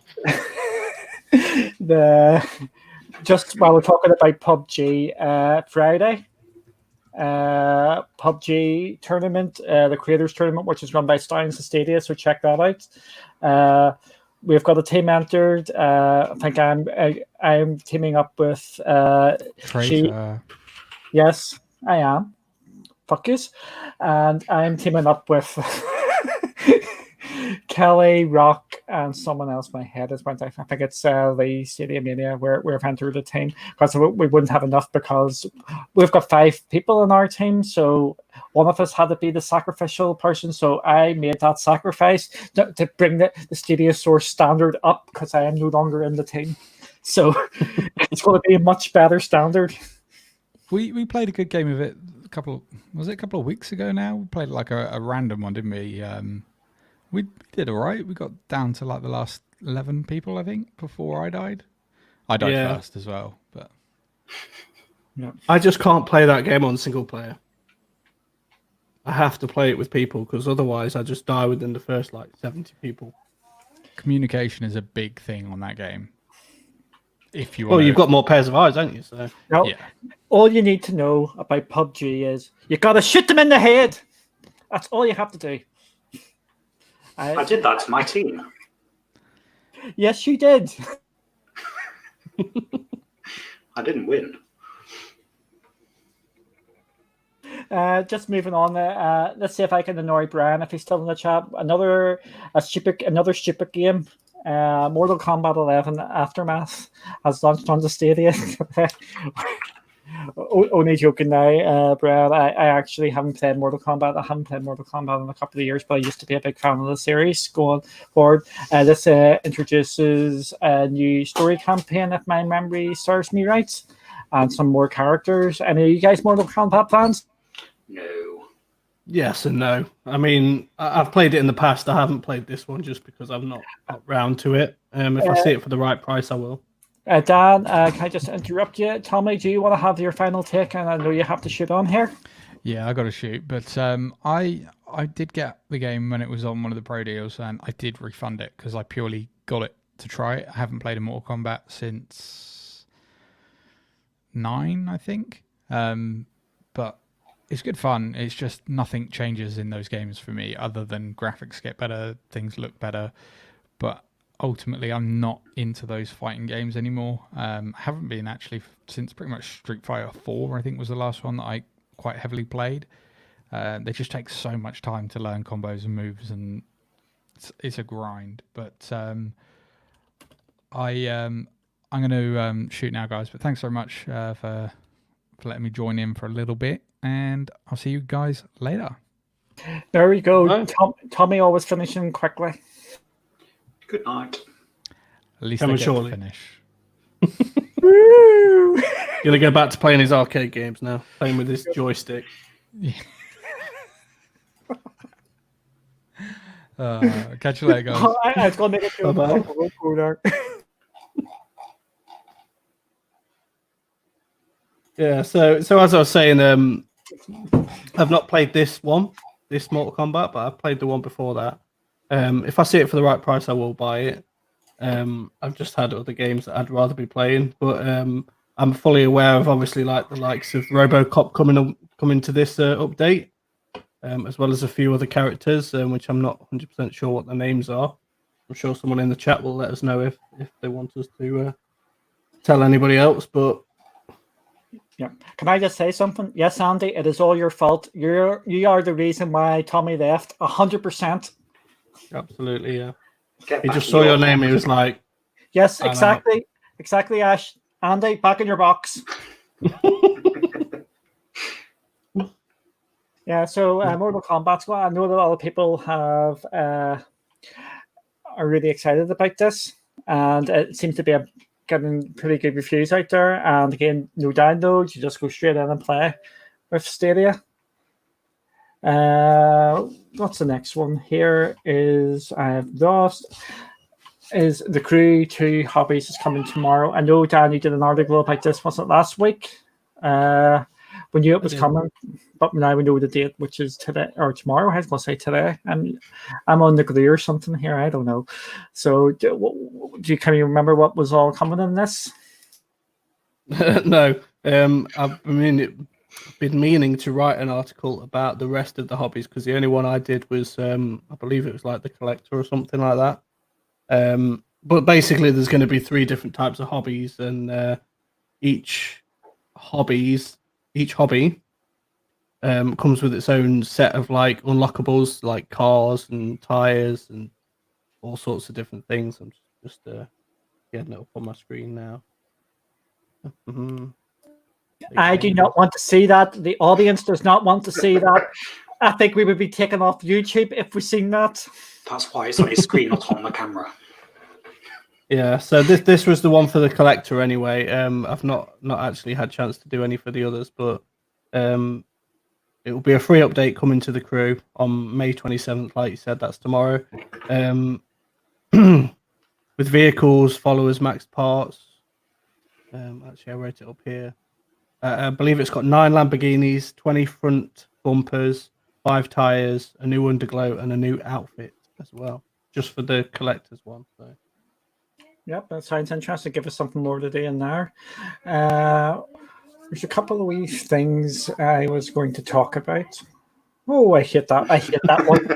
just while we're talking about PUBG, Friday, PUBG tournament, the creators tournament, which is run by Stadia, Stadia, so check that out. We've got a team entered. I think I'm teaming up with Yes, I am. Fuck yous. And I'm teaming up with Kelly, Rock, and someone else. My head is went. I think it's the Stadia Mania where we've entered the team, because we wouldn't have enough, because we've got 5 people in our team. So one of us had to be the sacrificial person. So I made that sacrifice to bring the Stadia Source standard up, because I am no longer in the team. So it's going to be a much better standard. We played a good game of it a couple of weeks ago now? We played like a random one, didn't we? We did all right. We got down to like the last 11 people, I think, before I died. I died first as well, but yeah. I just can't play that game on single player. I have to play it with people, because otherwise I just die within the first like 70 people. Communication is a big thing on that game. If you you've got more pairs of eyes, haven't you? So yeah. All you need to know about PUBG is you got to shoot them in the head. That's all you have to do. I did that to my team. Yes, you did. I didn't win. Just moving on. Let's see if I can annoy Brian if he's still in the chat. Another stupid game. Mortal Kombat 11 Aftermath has launched on the Stadia. Only joking now, Brad. I actually haven't played Mortal Kombat. I haven't played Mortal Kombat in a couple of years, but I used to be a big fan of the series. Going forward, this introduces a new story campaign, if my memory serves me right, and some more characters. Any of you guys Mortal Kombat fans? No. Yes and no. I mean, I've played it in the past. I haven't played this one just because I've not got round to it. If I see it for the right price, I will. Dan, can I just interrupt you? Tell me, do you want to have your final take? And I know you have to shoot on here. Yeah, I got to shoot. But I did get the game when it was on one of the pro deals, and I did refund it because I purely got it to try it. I haven't played a Mortal Kombat since 9, I think. But it's good fun. It's just nothing changes in those games for me other than graphics get better, things look better. But ultimately, I'm not into those fighting games anymore. I haven't been actually since pretty much Street Fighter 4, I think was the last one that I quite heavily played. They just take so much time to learn combos and moves, and it's a grind. But I'm going to shoot now, guys. But thanks so much for letting me join in for a little bit, and I'll see you guys later. There we go. Right. Tommy always finishing quickly. Good night. At least Coming I get shortly. to finish. Woo! Gonna go back to playing his arcade games now, playing with his joystick. Yeah. Catch you later, guys. I was going to make it to Bye-bye. Yeah, so as I was saying, I've not played this Mortal Kombat, but I've played the one before that. If I see it for the right price, I will buy it. I've just had other games that I'd rather be playing, but I'm fully aware of obviously like the likes of RoboCop coming to this update, as well as a few other characters, which I'm not 100% sure what the names are. I'm sure someone in the chat will let us know if they want us to tell anybody else, but. Yeah. Can I just say something? Yes, Andy, it is all your fault. You are the reason why Tommy left. 100%. Absolutely, yeah. Get He back just in saw your box. name. He was like, Yes, I know. exactly. Exactly, Ash. Andy, back in your box. Yeah, so Mortal Kombat's one. I know that a lot of people are really excited about this, and it seems to be getting pretty good reviews out there. And again, no downloads, you just go straight in and play with Stadia. What's the next one? Here is I've lost. Is The Crew 2 Hobbies is coming tomorrow. I know Dan, you did an article about this, wasn't it, last week? We knew it was coming, but now we know the date, which is today or tomorrow. I was going to say today. I'm on the glue or something here. I don't know. So, can you remember what was all coming in this? no. I've been meaning to write an article about the rest of the hobbies because the only one I did was, I believe it was like the collector or something like that. But basically, there's going to be 3 different types of hobbies, and each hobby comes with its own set of like unlockables, like cars and tires and all sorts of different things. I'm just getting it up on my screen now. I do not want to see that. The audience does not want to see that. I think we would be taken off YouTube if we seen that. That's why it's on your screen, not on the camera. Yeah, so this was the one for the collector anyway. I've not actually had a chance to do any for the others, but it will be a free update coming to the crew on May 27th, like you said, that's tomorrow. With vehicles, followers, maxed parts. Actually, I wrote it up here. I believe it's got 9 Lamborghinis, 20 front bumpers, 5 tires, a new underglow, and a new outfit as well, just for the collector's one. So. Yep, that sounds interesting. Give us something more to do in there. There's a couple of wee things I was going to talk about. Oh, I hate that. I hate that one.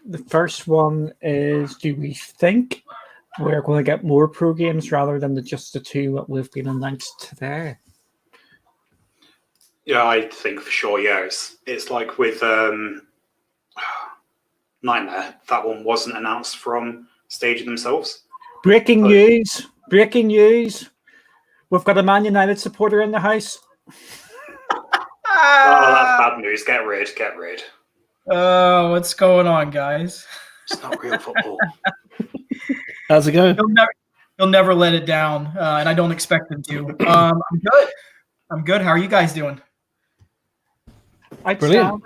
The first one is, do we think we're going to get more pro games rather than just the 2 that we've been announced today? Yeah, I think for sure. Yeah, it's like with Nightmare. That one wasn't announced from Stadia themselves. Breaking news! Breaking news! We've got a Man United supporter in the house. Oh, that's bad news. Get rid. What's going on, guys? It's not real football. How's it going? He'll never let it down, and I don't expect him to. I'm good. How are you guys doing? Brilliant.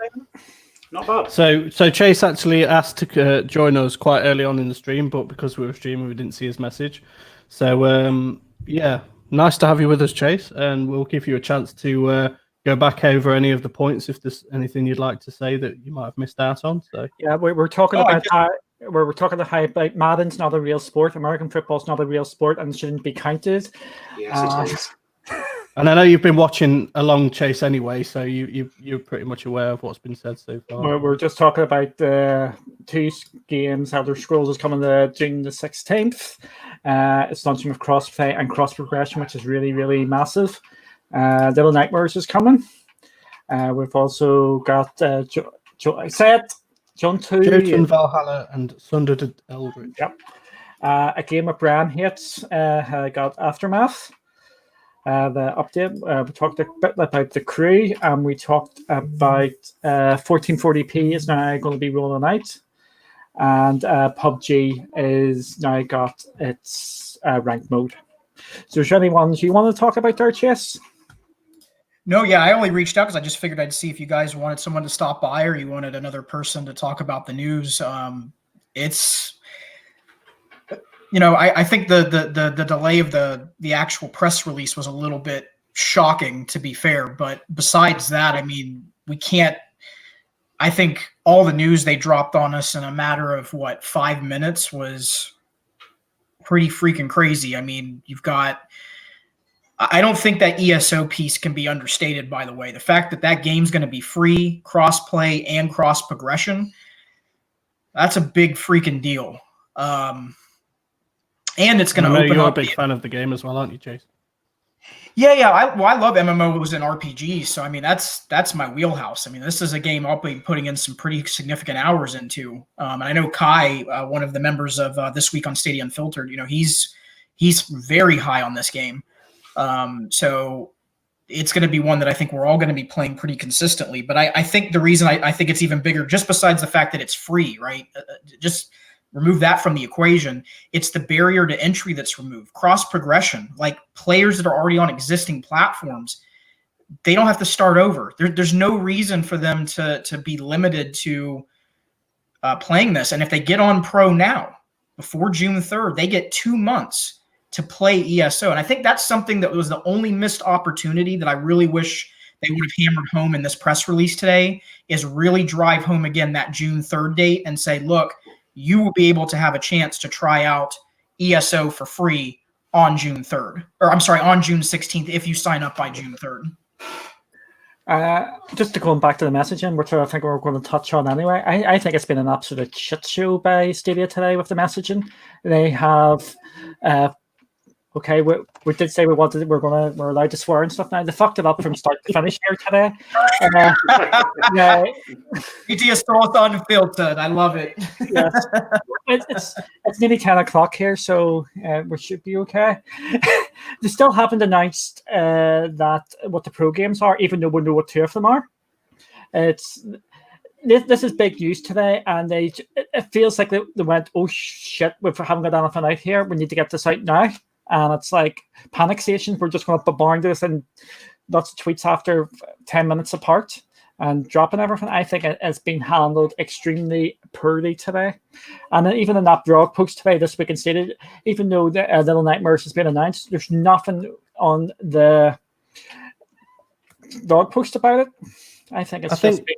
Not bad. So Chase actually asked to join us quite early on in the stream, but because we were streaming, we didn't see his message. So yeah, nice to have you with us, Chase, and we'll give you a chance to go back over any of the points if there's anything you'd like to say that you might have missed out on. So yeah, we're talking about how like Madden's not a real sport, American football's not a real sport, and shouldn't be counted. Yes, it is. And I know you've been watching along, Chase, anyway, so you're pretty much aware of what's been said so far. We're just talking about the two games. Elder Scrolls is coming to June the 16th. It's launching with crossplay and cross progression, which is really, really massive. Little Nightmares is coming. We've also got Jolun, Valhalla, and Sundered Eldritch. Yep. A game of Brian hates. Got Aftermath. The update. We talked a bit about the crew, and we talked about 1440p is now going to be rolling out, and PUBG is now got its ranked mode. So, is there any ones you want to talk about there, Chase? No, yeah, I only reached out because I just figured I'd see if you guys wanted someone to stop by or you wanted another person to talk about the news. It's, I think the delay of the actual press release was a little bit shocking, to be fair. But besides that, I mean, we can't. I think all the news they dropped on us in a matter of 5 minutes was pretty freaking crazy. I mean, you've got. I don't think that ESO piece can be understated, by the way. The fact that game's going to be free, cross-play, and cross-progression, that's a big freaking deal. And it's going to open up... You're a big fan of the game as well, aren't you, Chase? Yeah. I love MMOs and RPGs, so, I mean, that's my wheelhouse. I mean, this is a game I'll be putting in some pretty significant hours into. And I know Kai, one of the members of This Week on Stadia Unfiltered, he's very high on this game. So it's going to be one that I think we're all going to be playing pretty consistently. But I think the reason I think it's even bigger, just besides the fact that it's free, right? Just remove that from the equation. It's the barrier to entry that's removed. Cross progression, like players that are already on existing platforms, they don't have to start over. There's no reason for them to be limited to playing this. And if they get on pro now, before June 3rd, they get 2 months to play ESO. And I think that's something that was the only missed opportunity that I really wish they would have hammered home in this press release today, is really drive home again that June 3rd date and say, look, you will be able to have a chance to try out ESO for free on June 3rd. Or I'm sorry, on June 16th if you sign up by June 3rd. Just to go back to the messaging, which I think we're going to touch on anyway. I think it's been an absolute shit show by Stadia today with the messaging. They have... Okay, we did say we're allowed to swear and stuff now. They fucked it up from start to finish here today. BT is still unfiltered. I love it. Yes. It's nearly 10 o'clock here, so we should be okay. They still haven't announced that what the pro games are, even though we know what 2 of them are. This is big news today, and it feels like they went, oh shit, we haven't got anything out here. We need to get this out now. And it's like panic stations. We're just going to bombard this and lots of tweets after 10 minutes apart and dropping everything. I think it's been handled extremely poorly today. And even in that blog post today, This Week in Stadia, even though the Little Nightmares has been announced, there's nothing on the blog post about it. I think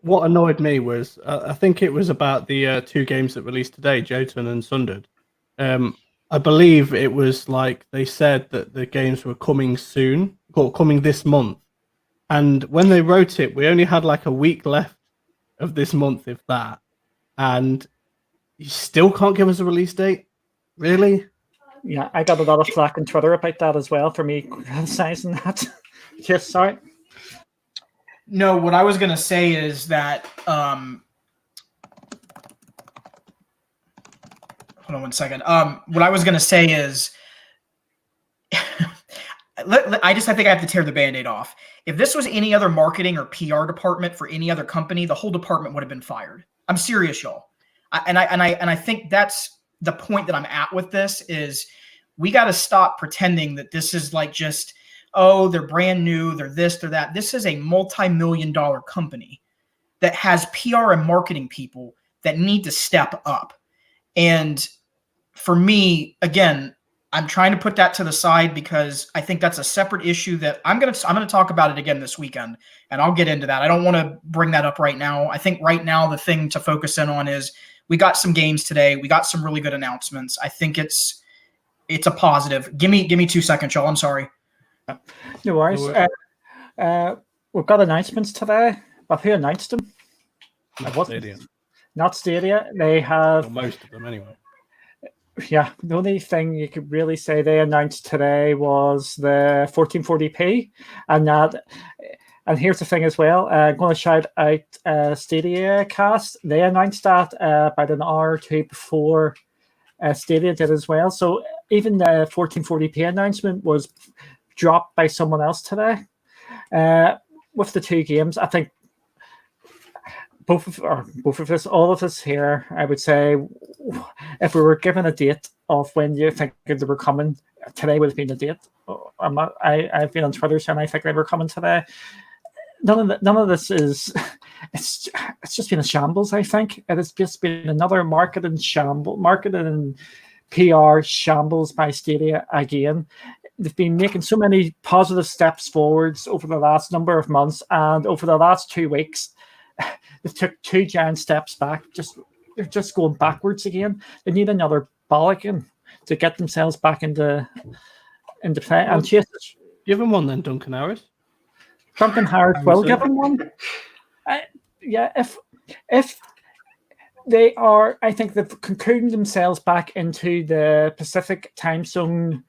what annoyed me was, I think it was about the 2 games that released today, Jolun and Sundered. I believe it was like they said that the games were coming soon, or coming this month. And when they wrote it, we only had like a week left of this month, if that. And you still can't give us a release date? Really? Yeah, I got a lot of flack on Twitter about that as well for me criticizing that. Yes, sorry. No, what I was going to say is that... Hold on one second. What I was going to say is, I think I have to tear the Band-Aid off. If this was any other marketing or PR department for any other company, the whole department would have been fired. I'm serious, y'all. I think that's the point that I'm at with this is we got to stop pretending that this is like just, oh, they're brand new, they're this, they're that. This is a multi-million-dollar company that has PR and marketing people that need to step up. And for me, again, I'm trying to put that to the side because I think that's a separate issue that I'm going to talk about it again this weekend, and I'll get into that. I don't want to bring that up right now. I think right now the thing to focus in on is we got some games today. We got some really good announcements. I think it's a positive. Give me 2 seconds, y'all. I'm sorry. No worries. No We've got announcements today, but who announced them? Not Stadia. Not Stadia. They have Well, most of them, anyway. Yeah, the only thing you could really say they announced today was the 1440p, and here's the thing as well. I'm going to shout out Stadia Cast. They announced that about an hour or two before Stadia did as well. So even the 1440p announcement was dropped by someone else today. With the two games, I think both of us, all of us here, I would say, if we were given a date of when you think they were coming, today would have been the date. I've been on Twitter saying I think they were coming today. None of this is. It's just been a shambles. I think it has just been another marketing and PR shambles by Stadia again. They've been making so many positive steps forwards over the last number of months, and over the last 2 weeks, they took 2 giant steps back. They're just going backwards again. They need another bollocking to get themselves back into play. And Chase, give them one then, Duncan Harris. Duncan Harris will give them one. Yeah, if they are, I think they've concluded themselves back into the Pacific time zone.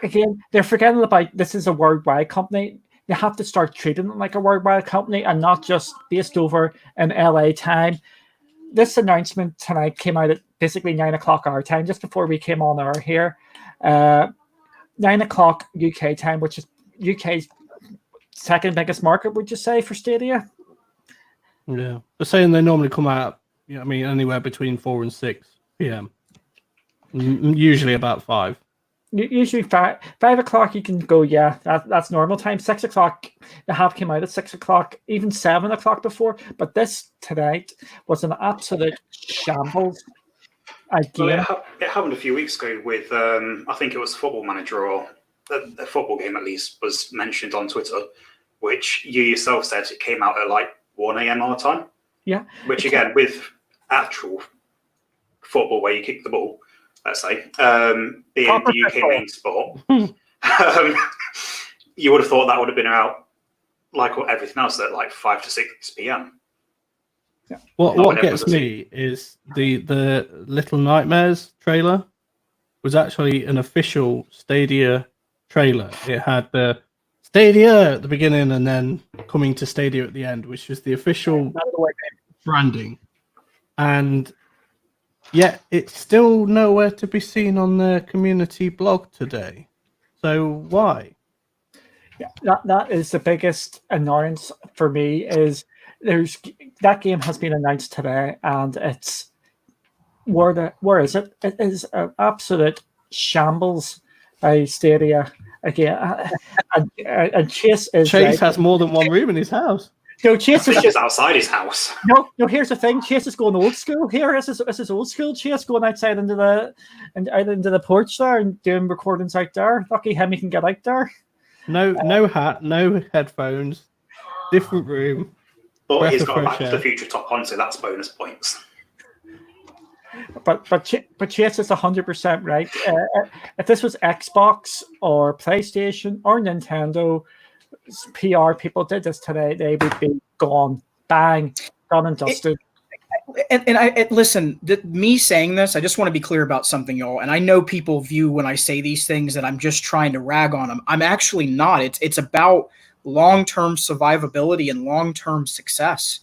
Again, they're forgetting about this is a worldwide company. They have to start treating it like a worldwide company and not just based over in LA time. This announcement tonight came out at basically 9 o'clock our time, just before we came on air here. 9 o'clock UK time, which is UK's second biggest market, would you say, for Stadia? Yeah. They're saying they normally come out, anywhere between 4 and 6 p.m. Usually about 5. Usually 5 o'clock you can go, yeah, that's normal time. 6 o'clock, they have came out at 6 o'clock, even 7 o'clock before. But this tonight was an absolute shambles. Again. Well, it happened a few weeks ago with, I think it was Football Manager, or a football game at least, was mentioned on Twitter, which you yourself said it came out at like 1 a.m. our time. Yeah. Which again, with actual football where you kick the ball, let's say, being Proper the UK football. main sport, you would have thought that would have been out like everything else at like 5 to 6 p.m. Yeah. What gets me is the Little Nightmares trailer was actually an official Stadia trailer. It had the Stadia at the beginning and then coming to Stadia at the end, which was the official branding. And yet it's still nowhere to be seen on the community blog today. So why? Yeah, that is the biggest annoyance for me. Is that game has been announced today, and it's where is it? It is an absolute shambles by Stadia again. And Chase has more than one room in his house. No, Chase is just outside his house. No. Here's the thing. Chase is going old school. This is old school. Chase going outside into the porch there and doing recordings out there. Lucky him, he can get out there. No hat, no headphones, different room. But he's got a Back to the Future top on, so that's bonus points. But Chase is 100% right. If this was Xbox or PlayStation or Nintendo, PR people did this today, they would be gone, bang, done and dusted. Listen, me saying this, I just want to be clear about something, y'all. And I know people view when I say these things that I'm just trying to rag on them. I'm actually not. It's about long-term survivability and long-term success.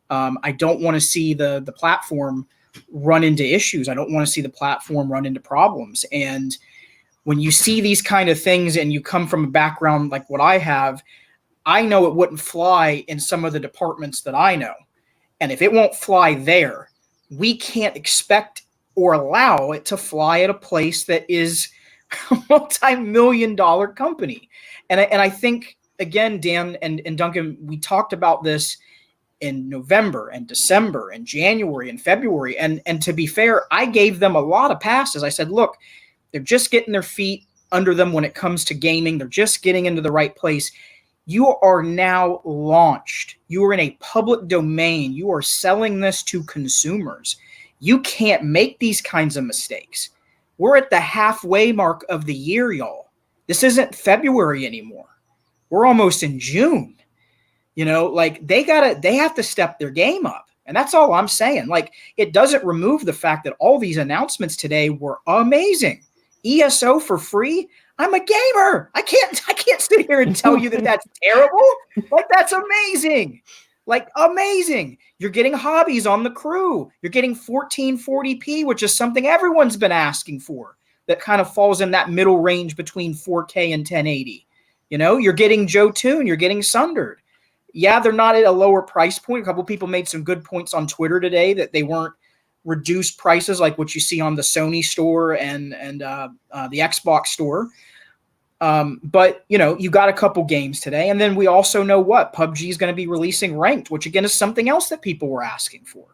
I don't want to see the platform run into issues. I don't want to see the platform run into problems. And when you see these kind of things and you come from a background like what I have, I know it wouldn't fly in some of the departments that I know. And if it won't fly there, we can't expect or allow it to fly at a place that is a multi-million-dollar company. And I think, again, Dan and Duncan, we talked about this in November and December and January and February. And to be fair, I gave them a lot of passes. I said, look, they're just getting their feet under them when it comes to gaming. They're just getting into the right place. You are now launched. You are in a public domain. You are selling this to consumers. You can't make these kinds of mistakes. We're at the halfway mark of the year, y'all. This isn't February anymore. We're almost in June. Like they have to step their game up. And that's all I'm saying. Like, it doesn't remove the fact that all these announcements today were amazing. ESO for free. I'm a gamer. I can't sit here and tell you that that's terrible. Like, that's amazing. Like, amazing. You're getting Hobbies on the crew. You're getting 1440p, which is something everyone's been asking for. That kind of falls in that middle range between 4K and 1080. You're getting Jolun. You're getting Sundered. Yeah, they're not at a lower price point. A couple people made some good points on Twitter today that they weren't reduced prices like what you see on the Sony store and the Xbox store. But, you got a couple games today. And then we also know what? PUBG is going to be releasing Ranked, which, again, is something else that people were asking for.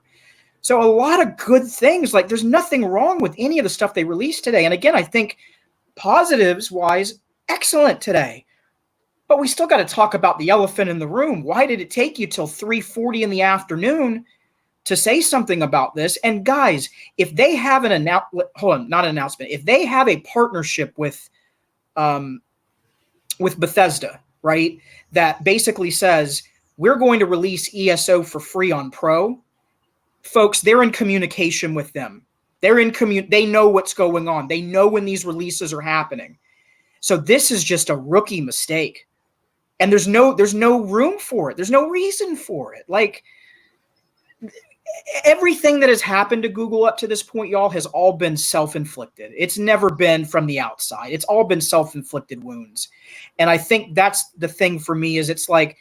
So a lot of good things. Like, there's nothing wrong with any of the stuff they released today. And, again, I think positives-wise, excellent today. But we still got to talk about the elephant in the room. Why did it take you till 3:40 in the afternoon to say something about this? And guys, if they have if they have a partnership with Bethesda, right, that basically says we're going to release ESO for free on Pro, folks, they're in communication with them. They know what's going on. They know when these releases are happening. So this is just a rookie mistake. And there's no room for it. There's no reason for it. Like, everything that has happened to Google up to this point, y'all, has all been self-inflicted. It's never been from the outside. It's all been self-inflicted wounds. And I think that's the thing for me is it's like,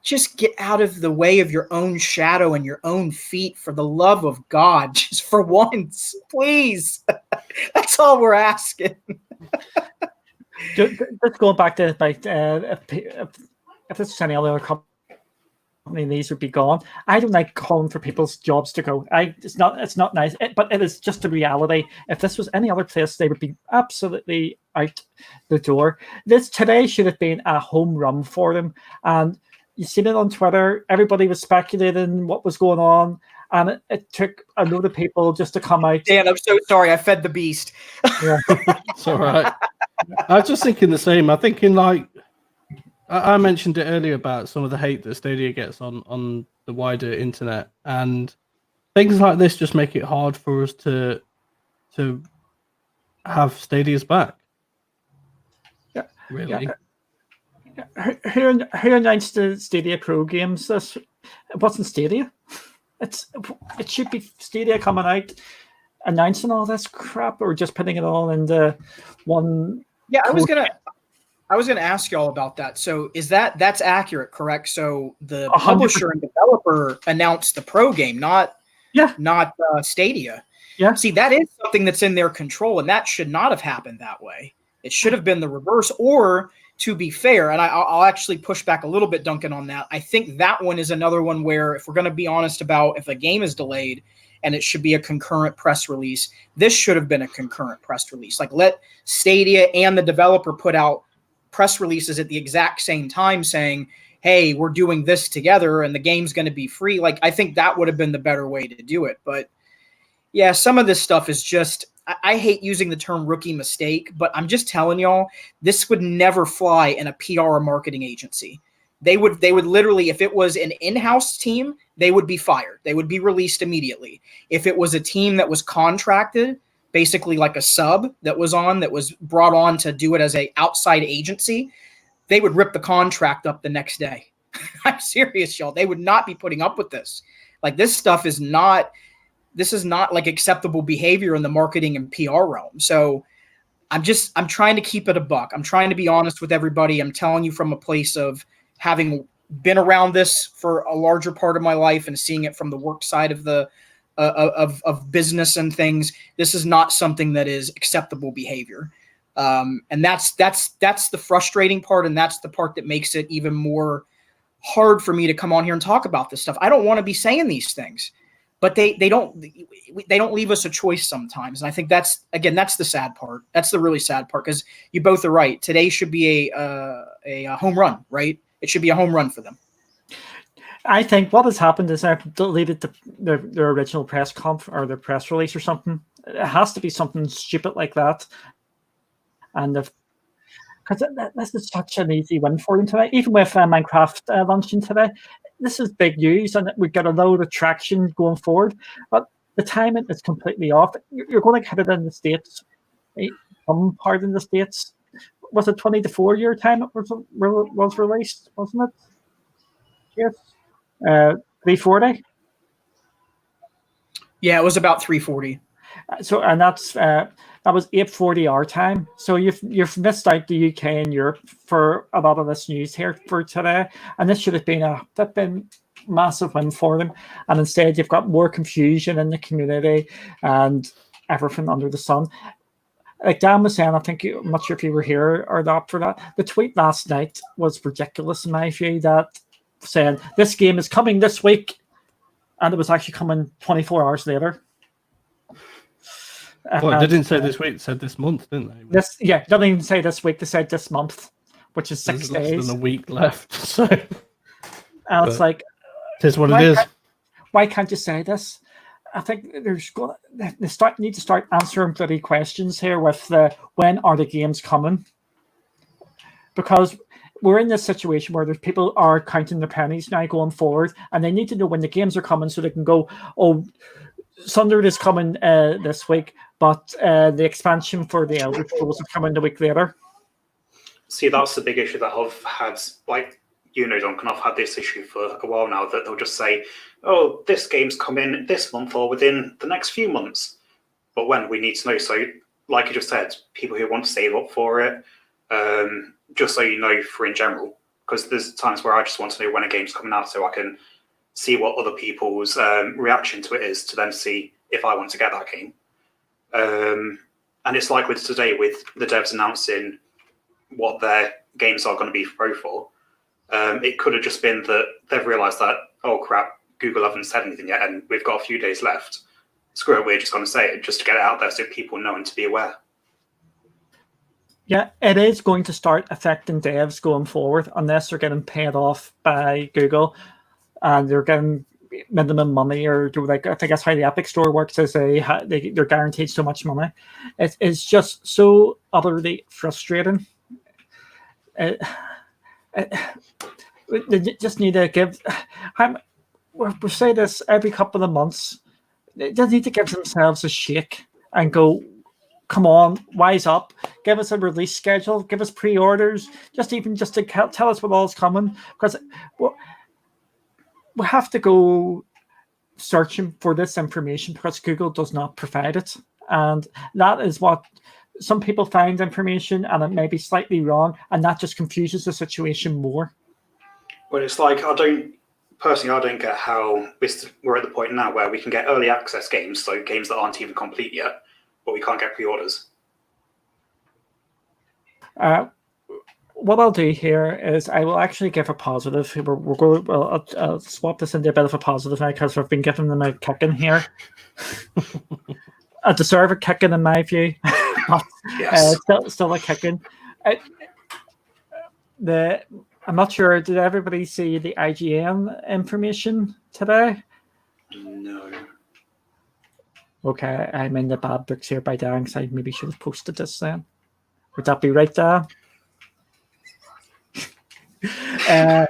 just get out of the way of your own shadow and your own feet for the love of God, just for once, please. That's all we're asking. Just going back to if this was any other company, these would be gone. I don't like calling for people's jobs to go. It's not nice, but it is just the reality. If this was any other place, they would be absolutely out the door. This today should have been a home run for them, and you seen it on Twitter. Everybody was speculating what was going on. And it took a load of people just to come out. Dan, I'm so sorry. I fed the beast. Yeah. It's all right. I was just thinking the same. I'm thinking, like, I mentioned it earlier about some of the hate that Stadia gets on the wider internet. And things like this just make it hard for us to have Stadia's back. Yeah. Really. Yeah. Who announced the Stadia Pro games? It wasn't Stadia. It should be Stadia coming out, announcing all this crap, or just putting it all into one. Yeah, I was gonna ask y'all about that. So that's accurate, correct? So the 100%. Publisher and developer announced the Pro game, not Stadia. Yeah. See, that is something that's in their control, and that should not have happened that way. It should have been the reverse, or to be fair, and I'll actually push back a little bit, Duncan, on that. I think that one is another one where, if we're going to be honest about if a game is delayed and it should be a concurrent press release, this should have been a concurrent press release. Like, let Stadia and the developer put out press releases at the exact same time saying, hey, we're doing this together and the game's going to be free. Like, I think that would have been the better way to do it. But yeah, some of this stuff is just, I hate using the term rookie mistake, but I'm just telling y'all, this would never fly in a PR or marketing agency. They would literally, if it was an in-house team, they would be fired. They would be released immediately. If it was a team that was contracted, basically like a sub that was brought on to do it as an outside agency, they would rip the contract up the next day. I'm serious, y'all. They would not be putting up with this. Like, this stuff is not... This is not like acceptable behavior in the marketing and PR realm. So I'm trying to keep it a buck. I'm trying to be honest with everybody. I'm telling you from a place of having been around this for a larger part of my life and seeing it from the work side of the of business and things. This is not something that is acceptable behavior. And that's the frustrating part. And that's the part that makes it even more hard for me to come on here and talk about this stuff. I don't want to be saying these things. But they don't leave us a choice sometimes. And I think that's the sad part. That's the really sad part, because you both are right. Today should be a home run, right? It should be a home run for them. I think what has happened is I've deleted their original press conf or their press release or something. It has to be something stupid like that. And because this is such an easy win for them today. Even with Minecraft launching today, this is big news, and we get a load of traction going forward. But the timing is completely off. You're going to get it in the States, some part in the States. Was it 20 to 4 year time it was released, wasn't it? Yes. 340. Yeah, it was about 340. So, and that was 8:40 our time. So you've missed out the UK and Europe for a lot of this news here for today, and this should have been a massive win for them. And instead, you've got more confusion in the community and everything under the sun. Like Dan was saying, I'm not sure if you were here or not for that. The tweet last night was ridiculous in my view, that saying this game is coming this week, and it was actually coming 24 hours later. Well, they didn't say this week; it said this month, didn't they? They didn't even say this week. They said this month, which is 6 There's days. less than a week left. So, and it's like, it is what it is. Why can't you say this? I think they need to start answering bloody questions here with when are the games coming? Because we're in this situation where there's people are counting their pennies now going forward, and they need to know when the games are coming so they can go, oh, Sundered is coming this week, but the expansion for the Eldritch Scrolls is coming the week later. See, that's the big issue that I've had, like, Duncan, I've had this issue for a while now, that they'll just say, oh, this game's coming this month or within the next few months. But when, we need to know. So, like you just said, people who want to save up for it, just so you know, for in general, because there's times where I just want to know when a game's coming out so I can see what other people's reaction to it is, to then see if I want to get that game. And it's like with today, with the devs announcing what their games are going to be pro for, it could have just been that they've realised that, oh crap, Google haven't said anything yet, and we've got a few days left. Screw it, we're just going to say it, just to get it out there so people know and to be aware. Yeah, it is going to start affecting devs going forward, unless they're getting paid off by Google and they're getting minimum money, or like, I think that's how the Epic Store works, is they're guaranteed so much money. It's just so utterly frustrating. They just need to give. We say this every couple of months. They just need to give themselves a shake and go, come on, wise up. Give us a release schedule. Give us pre-orders. Just to tell us what all's coming. Because we have to go searching for this information because Google does not provide it. And that is what some people find information, and it may be slightly wrong, and that just confuses the situation more. Well, it's like, I don't get how we're at the point now where we can get early access games, so games that aren't even complete yet, but we can't get pre-orders. What I'll do here is I will actually give a positive. I'll swap this into a bit of a positive now, because I've been giving them a kicking here. A deserved kicking in my view. But, yes. Still a kicking. I'm not sure, did everybody see the IGN information today? No. Okay, I'm in the bad books here by Dan, so I maybe should have posted this then. Would that be right, Dan? I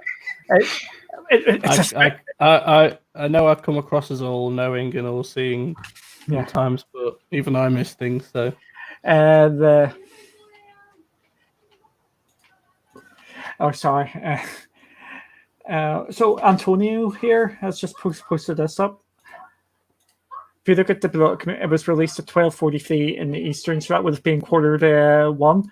know I come across as all knowing and all seeing sometimes, but even I miss things. So, sorry. So Antonio here has just posted this up. If you look at the blog, it was released at 12:43 in the Eastern, so that would have been 1:45.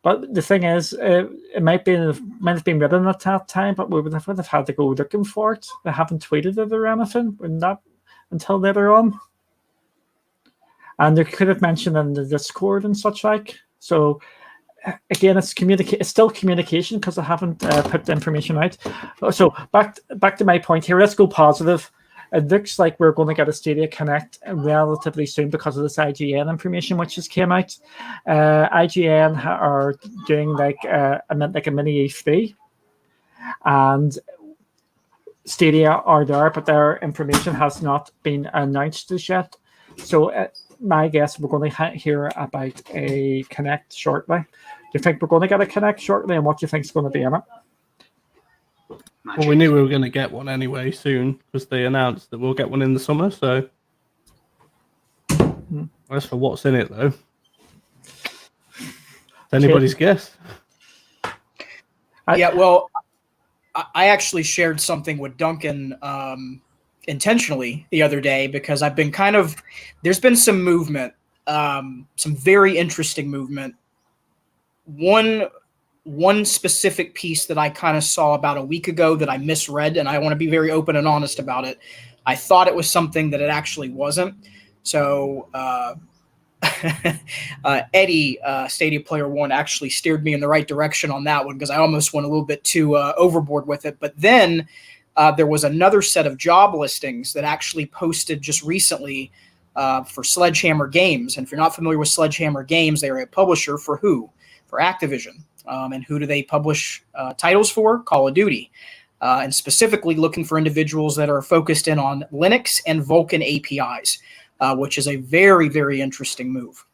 But the thing is, it might have been written at that time, but we would have had to go looking for it. They haven't tweeted it or anything, not until later on. And they could have mentioned in the Discord and such like. So again, it's still communication, because I haven't put the information out. So back to my point here. Let's go positive. It looks like we're going to get a Stadia Connect relatively soon because of this IGN information which just came out. IGN are doing like a mini E3, and Stadia are there, but their information has not been announced as yet. So my guess, we're going to hear about a Connect shortly. you think we're going to get a Kinect shortly, and what do you think is going to be in it? Well, we knew we were going to get one anyway soon because they announced that we'll get one in the summer. So, as for what's in it, though, it's anybody's guess. Yeah, well, I actually shared something with Duncan intentionally the other day because I've been there's been some movement, some very interesting movement. One specific piece that I kind of saw about a week ago that I misread, and I want to be very open and honest about it. I thought it was something that it actually wasn't. So Eddie, Stadia Player One, actually steered me in the right direction on that one because I almost went a little bit too overboard with it. But then there was another set of job listings that actually posted just recently for Sledgehammer Games. And if you're not familiar with Sledgehammer Games, they are a publisher for who? For Activision. And who do they publish titles for? Call of Duty. And specifically looking for individuals that are focused in on Linux and Vulkan APIs, which is a very, very interesting move.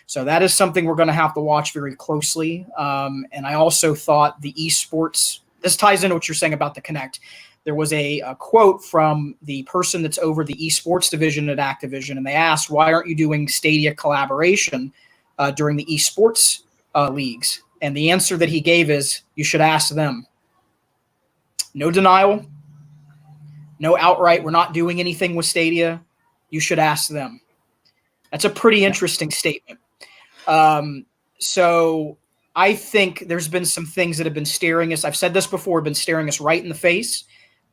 So that is something we're going to have to watch very closely. And I also thought the esports, this ties into what you're saying about the Kinect. There was a quote from the person that's over the esports division at Activision, and they asked, why aren't you doing Stadia collaboration during the esports leagues? And the answer that he gave is, you should ask them. No denial. No outright, we're not doing anything with Stadia. You should ask them. That's a pretty interesting statement. So I think there's been some things that have been staring us. I've said this before, been staring us right in the face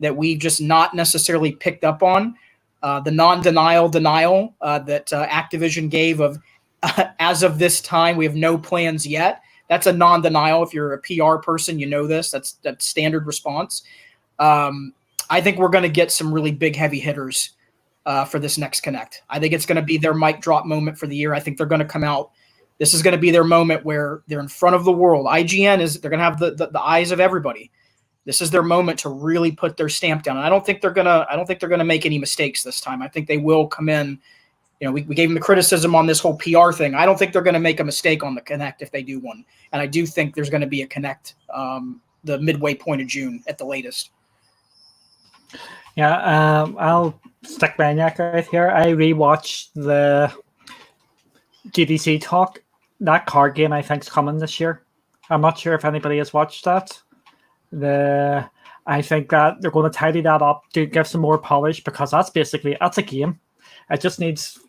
that we've just not necessarily picked up on. The non-denial denial that Activision gave of, as of this time, we have no plans yet. That's a non-denial. If you're a PR person, you know this. That's standard response. I think we're going to get some really big heavy hitters for this next Kinect. I think it's going to be their mic drop moment for the year. I think they're going to come out. This is going to be their moment where they're in front of the world. IGN they're going to have the eyes of everybody. This is their moment to really put their stamp down. And I don't think they're going to make any mistakes this time. I think they will come in. You know, we gave them the criticism on this whole PR thing. I don't think they're going to make a mistake on the Kinect if they do one. And I do think there's going to be a Kinect the midway point of June at the latest. Yeah, I'll stick my neck out here. I rewatched the GDC talk. That card game I think is coming this year. I'm not sure if anybody has watched that. I think that they're going to tidy that up to give some more polish because that's a game. It just needs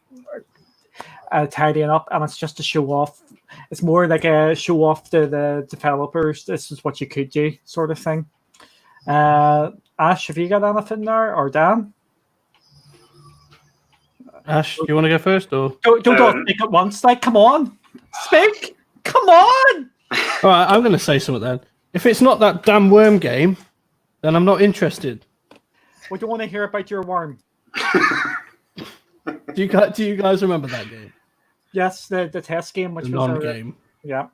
tidying up, and it's just to show off. It's more like a show off to the developers. This is what you could do, sort of thing. Ash, have you got anything there, or Dan? Ash, do you want to go first, or don't speak at once? Like, come on, speak! Come on! All right, I'm going to say something then. If it's not that damn worm game, then I'm not interested. What do you want to hear about your worm? Do you guys remember that game? Yes, the test game, which the was non-game. Yeah.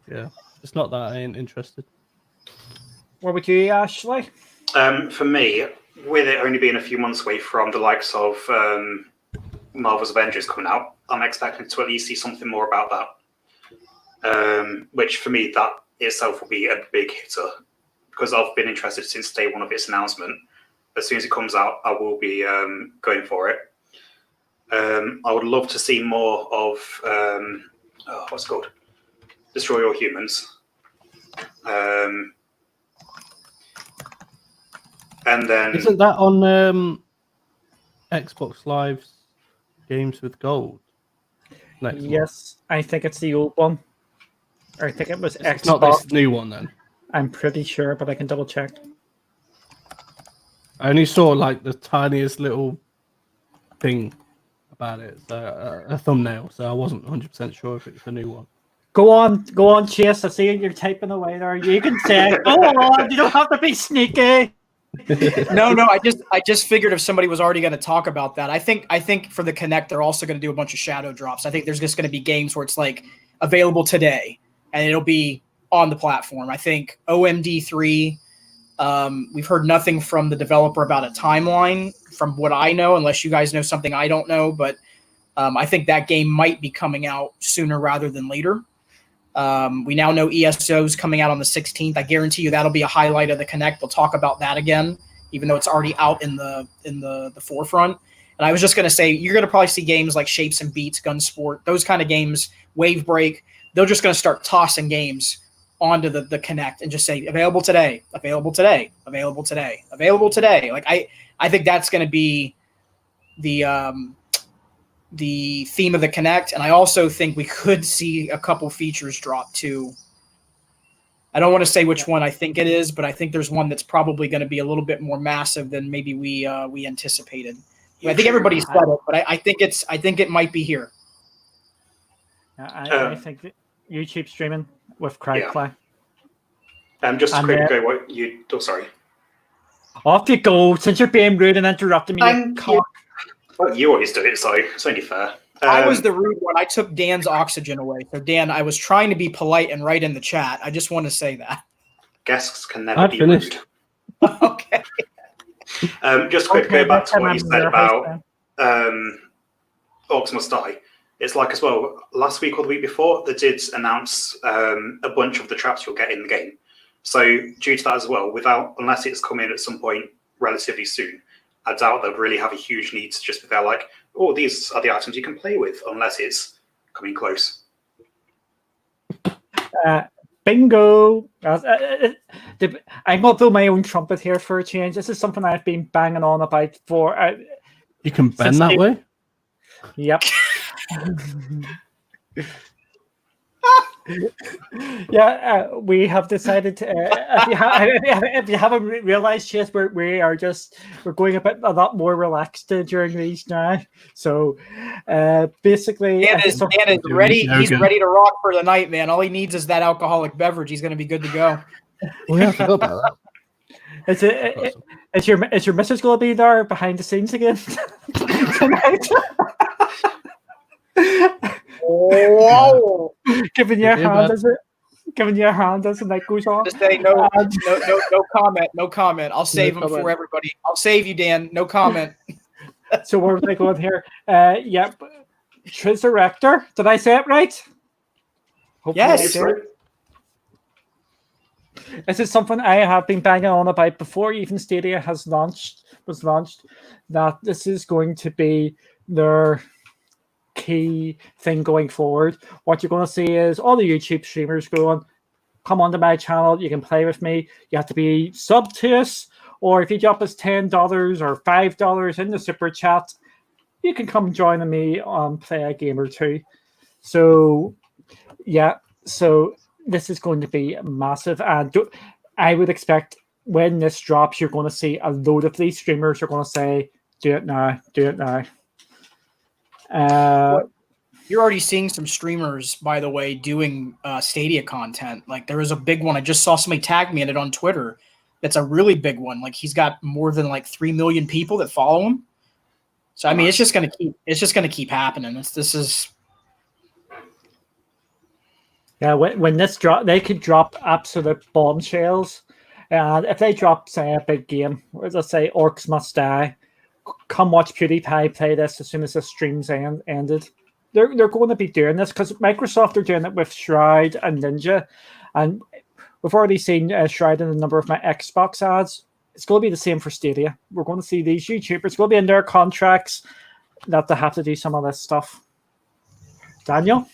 It's not that I ain't interested. What would you, Ashley? For me, with it only being a few months away from the likes of Marvel's Avengers coming out, I'm expecting to at least see something more about that. Which for me, that itself will be a big hitter because I've been interested since day one of its announcement. As soon as it comes out, I will be going for it. I would love to see more of what's it called? Destroy All Humans. And then isn't that on Xbox Live's Games with Gold? Yes, I think it's the old one. Or I think it was it's Xbox. Not this new one then. I'm pretty sure, but I can double check. I only saw like the tiniest little thing about it, so a thumbnail. So I wasn't 100% sure if it's a new one. Go on, Chase. I see you're typing away there. You can say, go on. You don't have to be sneaky. No. I just figured if somebody was already going to talk about that, I think for the Kinect they're also going to do a bunch of shadow drops. I think there's just going to be games where it's like available today, and it'll be on the platform. I think OMD3. We've heard nothing from the developer about a timeline from what I know, unless you guys know something I don't know, but I think that game might be coming out sooner rather than later. We now know ESO's coming out on the 16th. I guarantee you that'll be a highlight of the Connect. We'll talk about that again, even though it's already out in the forefront. And I was just going to say, you're going to probably see games like Shapes and Beats, Gunsport, those kind of games, Wave Break. They're just going to start tossing games onto the Connect and just say, available today, available today, available today, available today. Like I think that's going to be the theme of the Connect. And I also think we could see a couple features drop too. I don't want to say which one I think it is, but I think there's one that's probably going to be a little bit more massive than maybe we anticipated. I think everybody said it, but I think it might be here. I think that YouTube streaming with crowdplay. Just to quickly go, what you? Oh, sorry. Off you go. Since you're being rude and interrupting me, Well, you always do it, so it's only fair. I was the rude one. I took Dan's oxygen away. So Dan, I was trying to be polite and write in the chat. I just want to say that. Guests can never be rude. Okay. Just quick, go back to what you said about Orcs Must Die. It's like as well, last week or the week before, they did announce a bunch of the traps you'll get in the game. So due to that as well, unless it's coming at some point relatively soon, I doubt they'll really have a huge need to just be there like, oh, these are the items you can play with, unless it's coming close. Bingo! I'm going to blow my own trumpet here for a change. This is something I've been banging on about for... you can bend that way? Yep. Yeah, we have decided to. If you haven't realized, Chase, we're going a lot more relaxed during these now. So, basically, Dan is ready. He's ready to rock for the night, man. All he needs is that alcoholic beverage. He's going to be good to go. We have to go about that. Is your missus going to be there behind the scenes again tonight? Whoa! Giving you a hand as the night goes on. Just say no comment. No comment. I'll save him for everybody. I'll save you, Dan. No comment. So where was I going here? Yep. Trisurrector. Did I say it right? Hopefully yes. This is something I have been banging on about before even Stadia was launched. That this is going to be their key thing going forward. What you're going to see is all the YouTube streamers going, come onto my channel, you can play with me. You have to be sub to us, or if you drop us $10 or $5 in the super chat, you can come join me on play a game or two. So yeah, so this is going to be massive, and I would expect when this drops, you're going to see a load of these streamers are going to say, do it now. You're already seeing some streamers, by the way, doing Stadia content. Like there was a big one. I just saw somebody tag me in it on Twitter. It's a really big one. Like he's got more than like 3 million people that follow him. So I mean, it's just gonna keep happening. This is. Yeah, when this drop, they could drop absolute bombshells. And if they drop, say, a big game, let's say Orcs Must Die, come watch PewDiePie play this as soon as the stream's ended. They're going to be doing this because Microsoft are doing it with Shroud and Ninja. And we've already seen Shroud in a number of my Xbox ads. It's going to be the same for Stadia. We're going to see these YouTubers going to be in their contracts that they have to do some of this stuff. Daniel?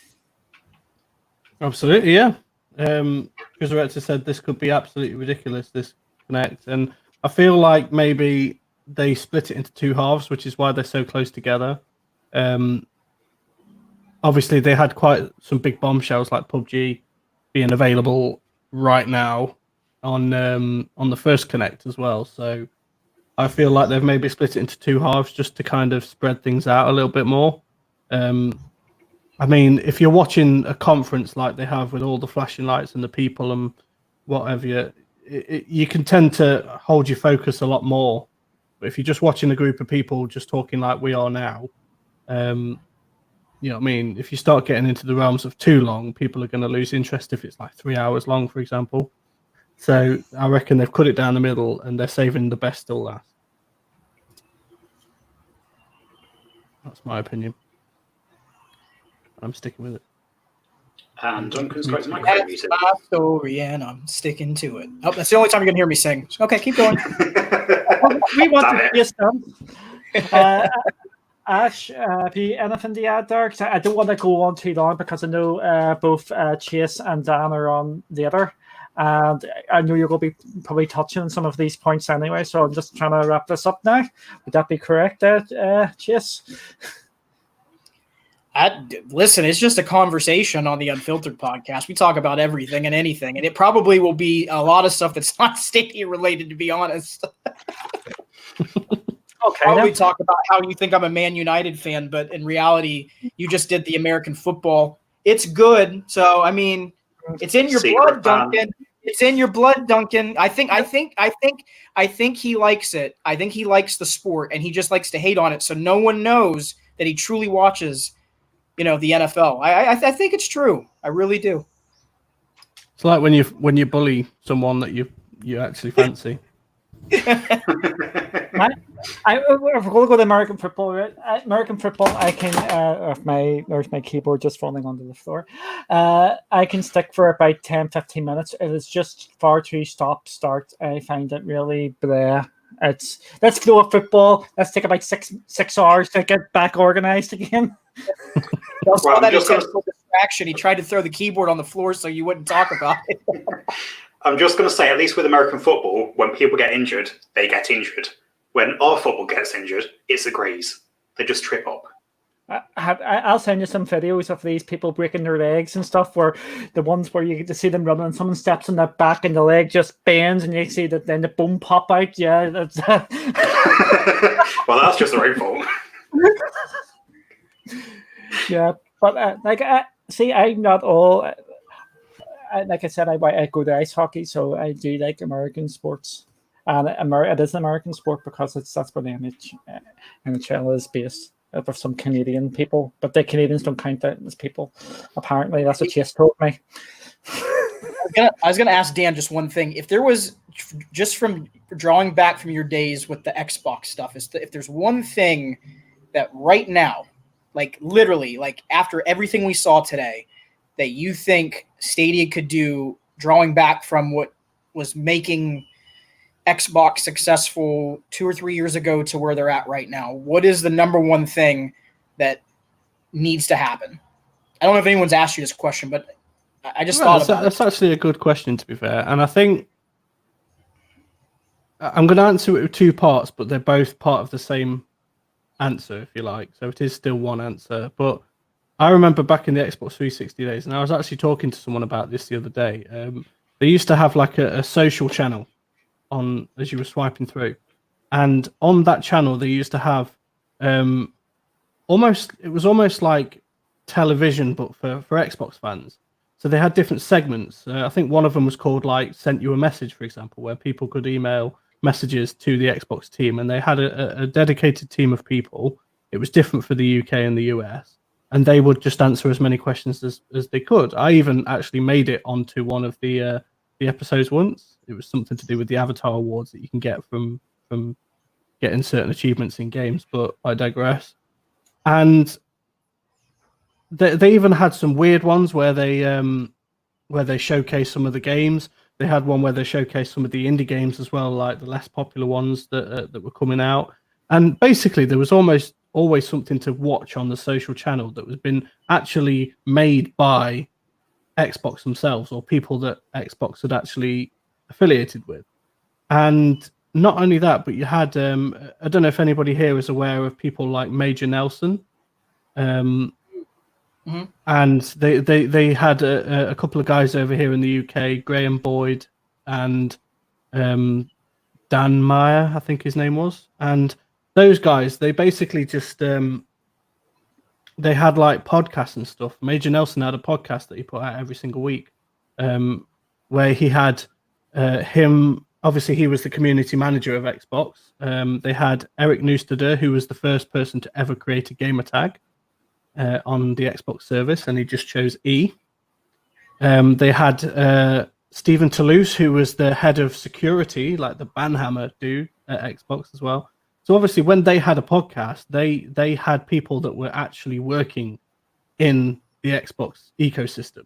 Absolutely, yeah. Because Rector said this could be absolutely ridiculous, this Connect. And I feel like maybe they split it into two halves, which is why they're so close together. Obviously, they had quite some big bombshells like PUBG being available right now on the first Connect as well. So I feel like they've maybe split it into two halves just to kind of spread things out a little bit more. I mean, if you're watching a conference like they have with all the flashing lights and the people and whatever, you can tend to hold your focus a lot more. But if you're just watching a group of people just talking like we are now, you know what I mean? If you start getting into the realms of too long, people are going to lose interest if it's like 3 hours long, for example. So I reckon they've cut it down the middle and they're saving the best till last. That's my opinion. I'm sticking with it. And Duncan's got his That's microphone muted. my story, and I'm sticking to it. Oh, that's the only time you're gonna hear me sing. Okay, keep going. We want Damn to it. hear some. Ash, have you anything to add there? 'Cause I don't want to go on too long because I know both Chase and Dan are on later. And I know you're going to be probably touching on some of these points anyway, so I'm just trying to wrap this up now. Would that be correct, Chase? Listen, it's just a conversation on the Unfiltered podcast. We talk about everything and anything, and it probably will be a lot of stuff that's not Stadia related, to be honest. Okay. Probably talk about how you think I'm a Man United fan, but in reality, you just did the American football. It's good, so I mean, it's in your Secret blood, Duncan. It's in your blood, Duncan. I think he likes it. I think he likes the sport, and he just likes to hate on it, so no one knows that he truly watches, the NFL. I think it's true. I really do. It's like when you bully someone that you actually fancy. If we're going to go to American football, right? American football, I can. There's my keyboard just falling onto the floor. I can stick for about 10-15 minutes. It is just far too stop-start. I find it really bleh. Let's go with football. Let's take about six hours to get back organized again. Well, that intentional distraction. He tried to throw the keyboard on the floor so you wouldn't talk about it. I'm just going to say, at least with American football, when people get injured, they get injured. When our football gets injured, it's a graze. They just trip up. I'll send you some videos of these people breaking their legs and stuff, where the ones where you get to see them running and someone steps on their back and the leg just bends and you see that then the bone pop out. Yeah, that's Well, that's just their own fault. Yeah, but see, I'm not all. Like I said, I go to ice hockey, so I do like American sports, and it is an American sport because that's where the NHL is based. With some Canadian people, but the Canadians don't count that as people. Apparently, that's what Chase told me. I was gonna ask Dan just one thing. If there was, just from drawing back from your days with the Xbox stuff, if there's one thing that right now, like literally, like after everything we saw today, that you think Stadia could do, drawing back from what was making Xbox successful 2 or 3 years ago to where they're at right now, what is the number one thing that needs to happen? I don't know if anyone's asked you this question, but I just thought about it. That's actually a good question, to be fair. And I think I'm going to answer it with 2 parts, but they're both part of the same answer, if you like. So it is still one answer. But I remember back in the Xbox 360 days, and I was actually talking to someone about this the other day. They used to have like a social channel on as you were swiping through, and on that channel they used to have almost like television, but for Xbox fans. So they had different segments. I think one of them was called like Sent You a Message, for example, where people could email messages to the Xbox team, and they had a dedicated team of people. It was different for the UK and the US, and they would just answer as many questions as they could. I even actually made it onto one of the episodes once. It was something to do with the Avatar Awards that you can get from getting certain achievements in games, but I digress. And they even had some weird ones where they showcase some of the games. They had one where they showcased some of the indie games as well, like the less popular ones that were coming out. And basically, there was almost always something to watch on the social channel that was been actually made by Xbox themselves, or people that Xbox had actually affiliated with. And not only that, but you had I don't know if anybody here is aware of people like Major Nelson, and they had a couple of guys over here in the UK, Graham Boyd and Dan Meyer, I think his name was. And those guys, they basically just they had like podcasts and stuff. Major Nelson had a podcast that he put out every single week, where he had him. Obviously, he was the community manager of Xbox. They had Eric Neustadter, who was the first person to ever create a gamer tag on the Xbox service, and he just chose E. They had Stephen Toulouse, who was the head of security, like the Banhammer do at Xbox as well. So obviously, when they had a podcast, they had people that were actually working in the Xbox ecosystem.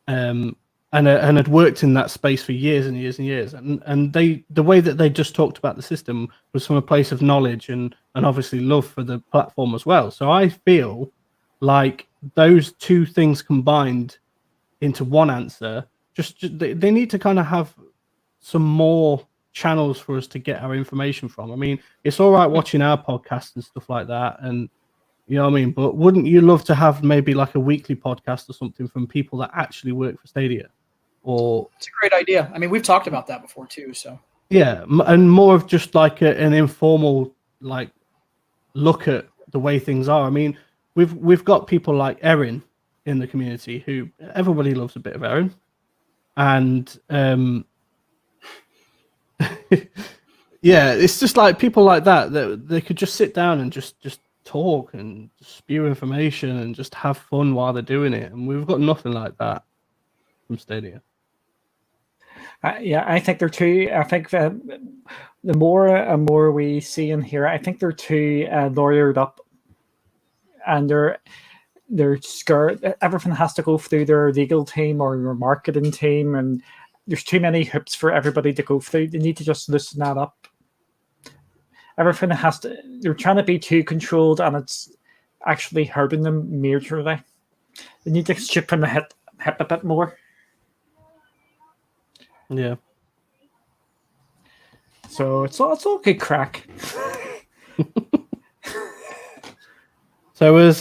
and had worked in that space for years and years and years. And the way that they just talked about the system was from a place of knowledge and obviously love for the platform as well. So I feel like those two things combined into one answer, they need to kind of have some more channels for us to get our information from. I mean, it's all right watching our podcast and stuff like that, and you know what I mean, but wouldn't you love to have maybe like a weekly podcast or something from people that actually work for Stadia? Or it's a great idea. I mean, we've talked about that before too. So yeah, and more of just like an informal like look at the way things are. I mean, we've got people like Erin in the community who everybody loves a bit of Erin, and yeah, it's just like people like that they could just sit down and just talk and spew information and just have fun while they're doing it, and we've got nothing like that from Stadia. Yeah, I think they're too. I think the more and more we see and hear, I think they're too lawyered up, and they're scared. Everything has to go through their legal team or your marketing team, and there's too many hoops for everybody to go through. They need to just loosen that up. Everything has to. They're trying to be too controlled, and it's actually hurting them majorly. They need to chip from the hip a bit more. Yeah. So it's all good crack. So as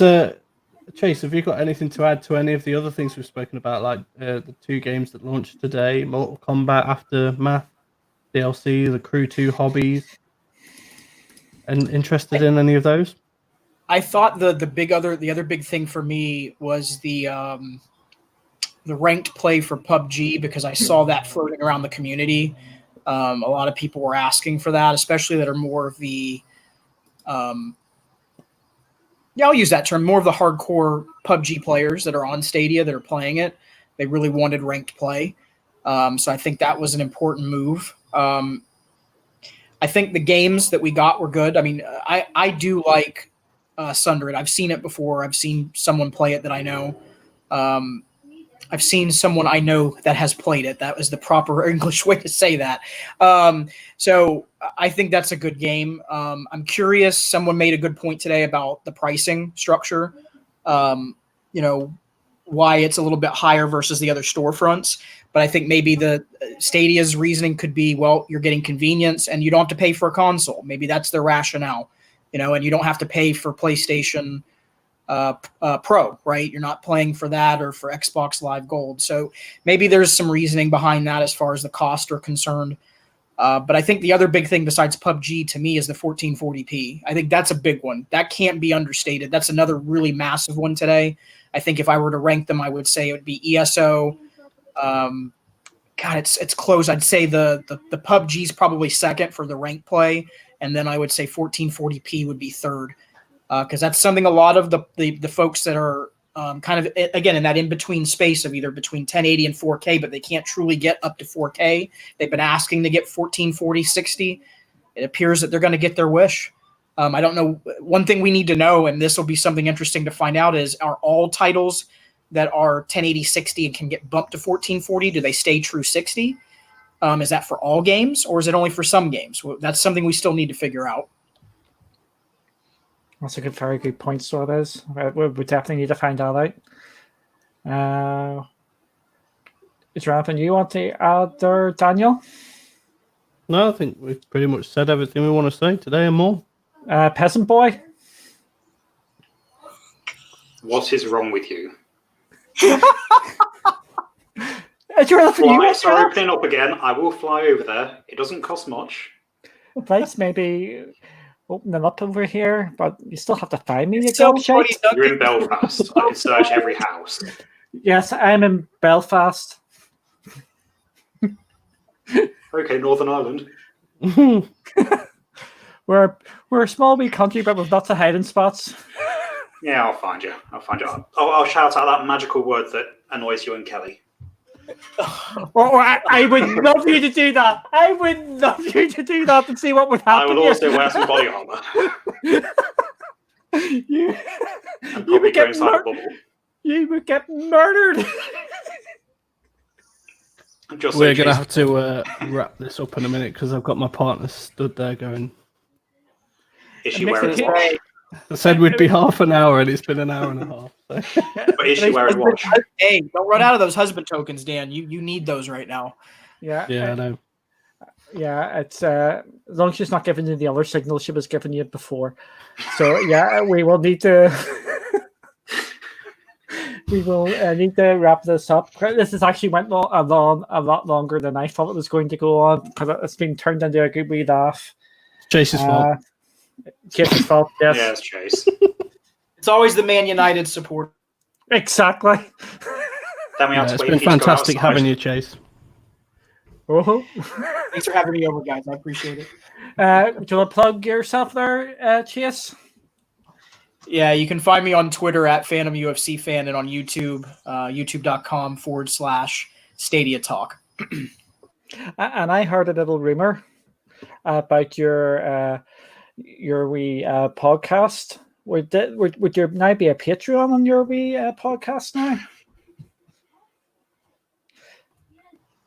Chase, have you got anything to add to any of the other things we've spoken about, like the two games that launched today, Mortal Kombat Aftermath, DLC, the Crew 2 Hobbies? And interested in any of those? I thought the other big thing for me was the ranked play for PUBG, because I saw that floating around the community. A lot of people were asking for that, especially that are more of the I'll use that term, more of the hardcore PUBG players that are on Stadia that are playing it. They really wanted ranked play. So I think that was an important move. I think the games that we got were good. I mean, I do like Sundered. I've seen it before. I've seen someone play it that I know. I've seen someone I know that has played it. That was the proper English way to say that. So I think that's a good game. I'm curious. Someone made a good point today about the pricing structure. Why it's a little bit higher versus the other storefronts. But I think maybe the Stadia's reasoning could be, well, you're getting convenience and you don't have to pay for a console. Maybe that's their rationale, and you don't have to pay for PlayStation Pro, right? You're not playing for that or for Xbox Live Gold. So maybe there's some reasoning behind that as far as the cost are concerned. But I think the other big thing besides PUBG to me is the 1440p. I think that's a big one. That can't be understated. That's another really massive one today. I think if I were to rank them, I would say it would be ESO. It's close. I'd say the PUBG is probably second for the rank play, and then I would say 1440p would be third, because that's something a lot of the folks that are kind of, again, in that in-between space of either between 1080 and 4K, but they can't truly get up to 4K. They've been asking to get 1440, 60. It appears that they're going to get their wish. I don't know. One thing we need to know, and this will be something interesting to find out, is are all titles that are 1080, 60 and can get bumped to 1440, do they stay true 60? Is that for all games, or is it only for some games? Well, that's something we still need to figure out. That's a very good point, so it is. We definitely need to find that out. Is there anything you want to add there, Daniel? No, I think we've pretty much said everything we want to say today and more. Peasant Boy? What is wrong with you? Flights are opening up again. I will fly over there. It doesn't cost much. Flights maybe opening up over here, but you still have to find me. You're in Belfast. I can search every house. Yes, I'm in Belfast. Okay, Northern Ireland. We're a small wee country, but with lots of hiding spots. Yeah, I'll find you. I'll shout out that magical word that annoys you and Kelly. I would love you to do that. I would love you to do that and see what would happen. I will also wear some body armor. you would get inside a bubble. You would get murdered. Just We're so going to Chase- have to wrap this up in a minute because I've got my partner stood there going. Is she It makes wearing it- a watch? I said we'd be half an hour and it's been an hour and a half. So. But is she wearing a watch? Hey, don't run out of those husband tokens, Dan. You need those right now. Yeah, Yeah, I know. yeah. It's as long as she's not giving you the other signal she was giving you before. So yeah, we will need to. We will need to wrap this up. This has actually went a lot longer than I thought it was going to go on because it's been turned into a good wee laugh. Chase's fault. Chase's fault. Yes, Yeah, it's Chase. It's always the Man United support. exactly. Then we have Yeah, to it's wait been for you to go fantastic outside. having you, Chase. Oh. Thanks for having me over, guys. I appreciate it. Do you want to plug yourself there, Chase? Yeah, you can find me on Twitter at PhantomUFCFan and on YouTube, youtube.com/Stadia Talk. And I heard a little rumor about your wee podcast. Would there now be a Patreon on your wee podcast now?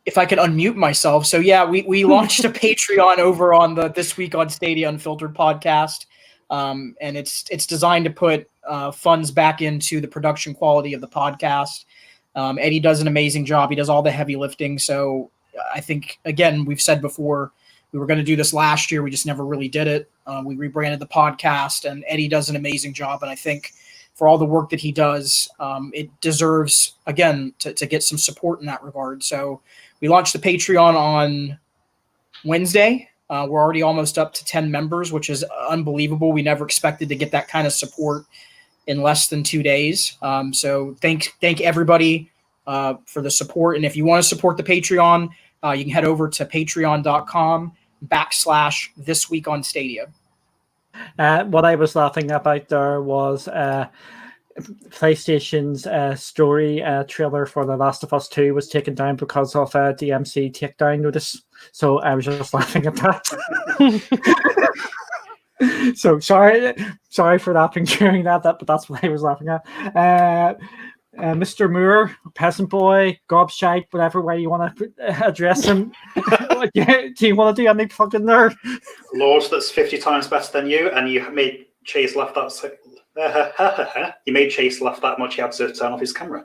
If I could unmute myself. So yeah, we launched a Patreon over on the This Week on Stadia Unfiltered podcast. And it's designed to put funds back into the production quality of the podcast. Eddie does an amazing job. He does all the heavy lifting. So I think, again, we've said before, we were going to do this last year. We just never really did it. We rebranded the podcast, and Eddie does an amazing job. And I think for all the work that he does, it deserves, again, to get some support in that regard. So we launched the Patreon on Wednesday. We're already almost up to 10 members, which is unbelievable. We never expected to get that kind of support in less than 2 days. So thank everybody for the support. And if you want to support the Patreon, you can head over to patreon.com/This Week on Stadia. What I was laughing about there was PlayStation's story trailer for The Last of Us 2 was taken down because of a DMC takedown notice. So I was just laughing at that. So sorry for laughing during that, but that's what I was laughing at. Mr. Moore, peasant boy, gobshite, whatever way you want to address him. Do you want to do any fucking there? Lord, that's 50 times better than you, and you made Chase laugh that. You made Chase laugh that much. He had to turn off his camera.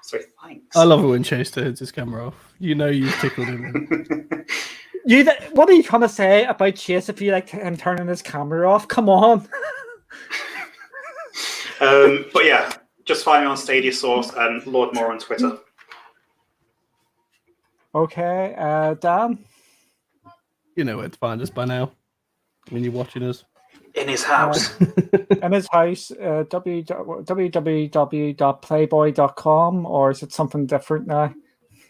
So thanks. I love it when Chase turns his camera off. You know you've tickled him. What are you trying to say about Chase if you like him turning his camera off? Come on. But yeah, just find me on Stadia Source and Lord Moore on Twitter. Okay, Dan? You know where to find us by now when you're watching us. In his house. In his house, www.playboy.com, or is it something different now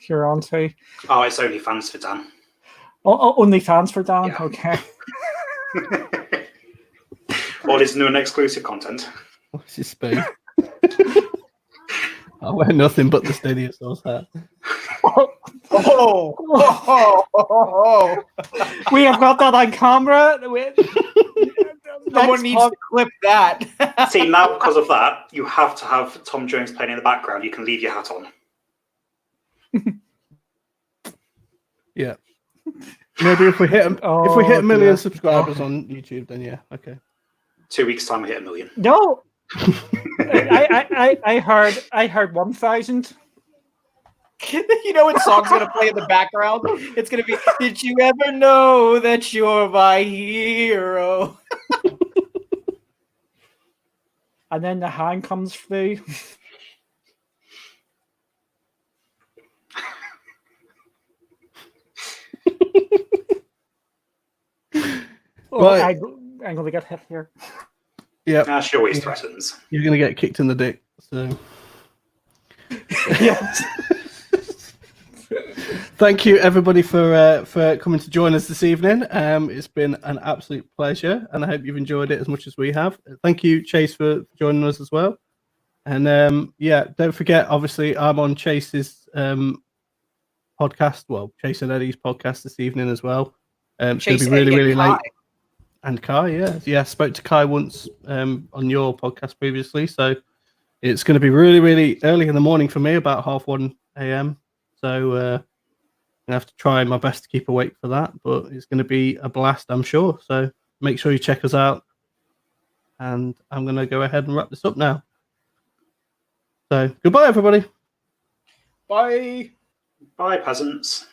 you're on to? Oh, it's only fans for Dan. Oh, only fans for Dan? Yeah. Okay. All his new and exclusive content. What's his spoon? I wear nothing but the Stadia Source hat. We have got that on camera. Someone needs to clip that. See, now because of that, you have to have Tom Jones playing in the background. You can leave your hat on. Yeah. Maybe if we hit a million subscribers on YouTube, then yeah, okay. 2 weeks time, we hit 1 million. No. I heard 1,000. You know what song's gonna play in the background? It's gonna be "Did You Ever Know That You're My Hero?" And then the hand comes through. Right. I'm going to get hit here. Yeah. She always threatens. You're going to get kicked in the dick. So. Yes. Thank you, everybody, for coming to join us this evening. It's been an absolute pleasure, and I hope you've enjoyed it as much as we have. Thank you, Chase, for joining us as well. And yeah, don't forget, obviously, I'm on Chase's podcast. Well, Chase and Eddie's podcast this evening as well. It's going to be really, really late. And Kai, yeah, spoke to Kai once on your podcast previously, so it's going to be really, really early in the morning for me, about 1:30 a.m. So gonna have to try my best to keep awake for that, but it's gonna be a blast, I'm sure. So make sure you check us out. And I'm gonna go ahead and wrap this up now. So goodbye, everybody. Bye. Bye, peasants.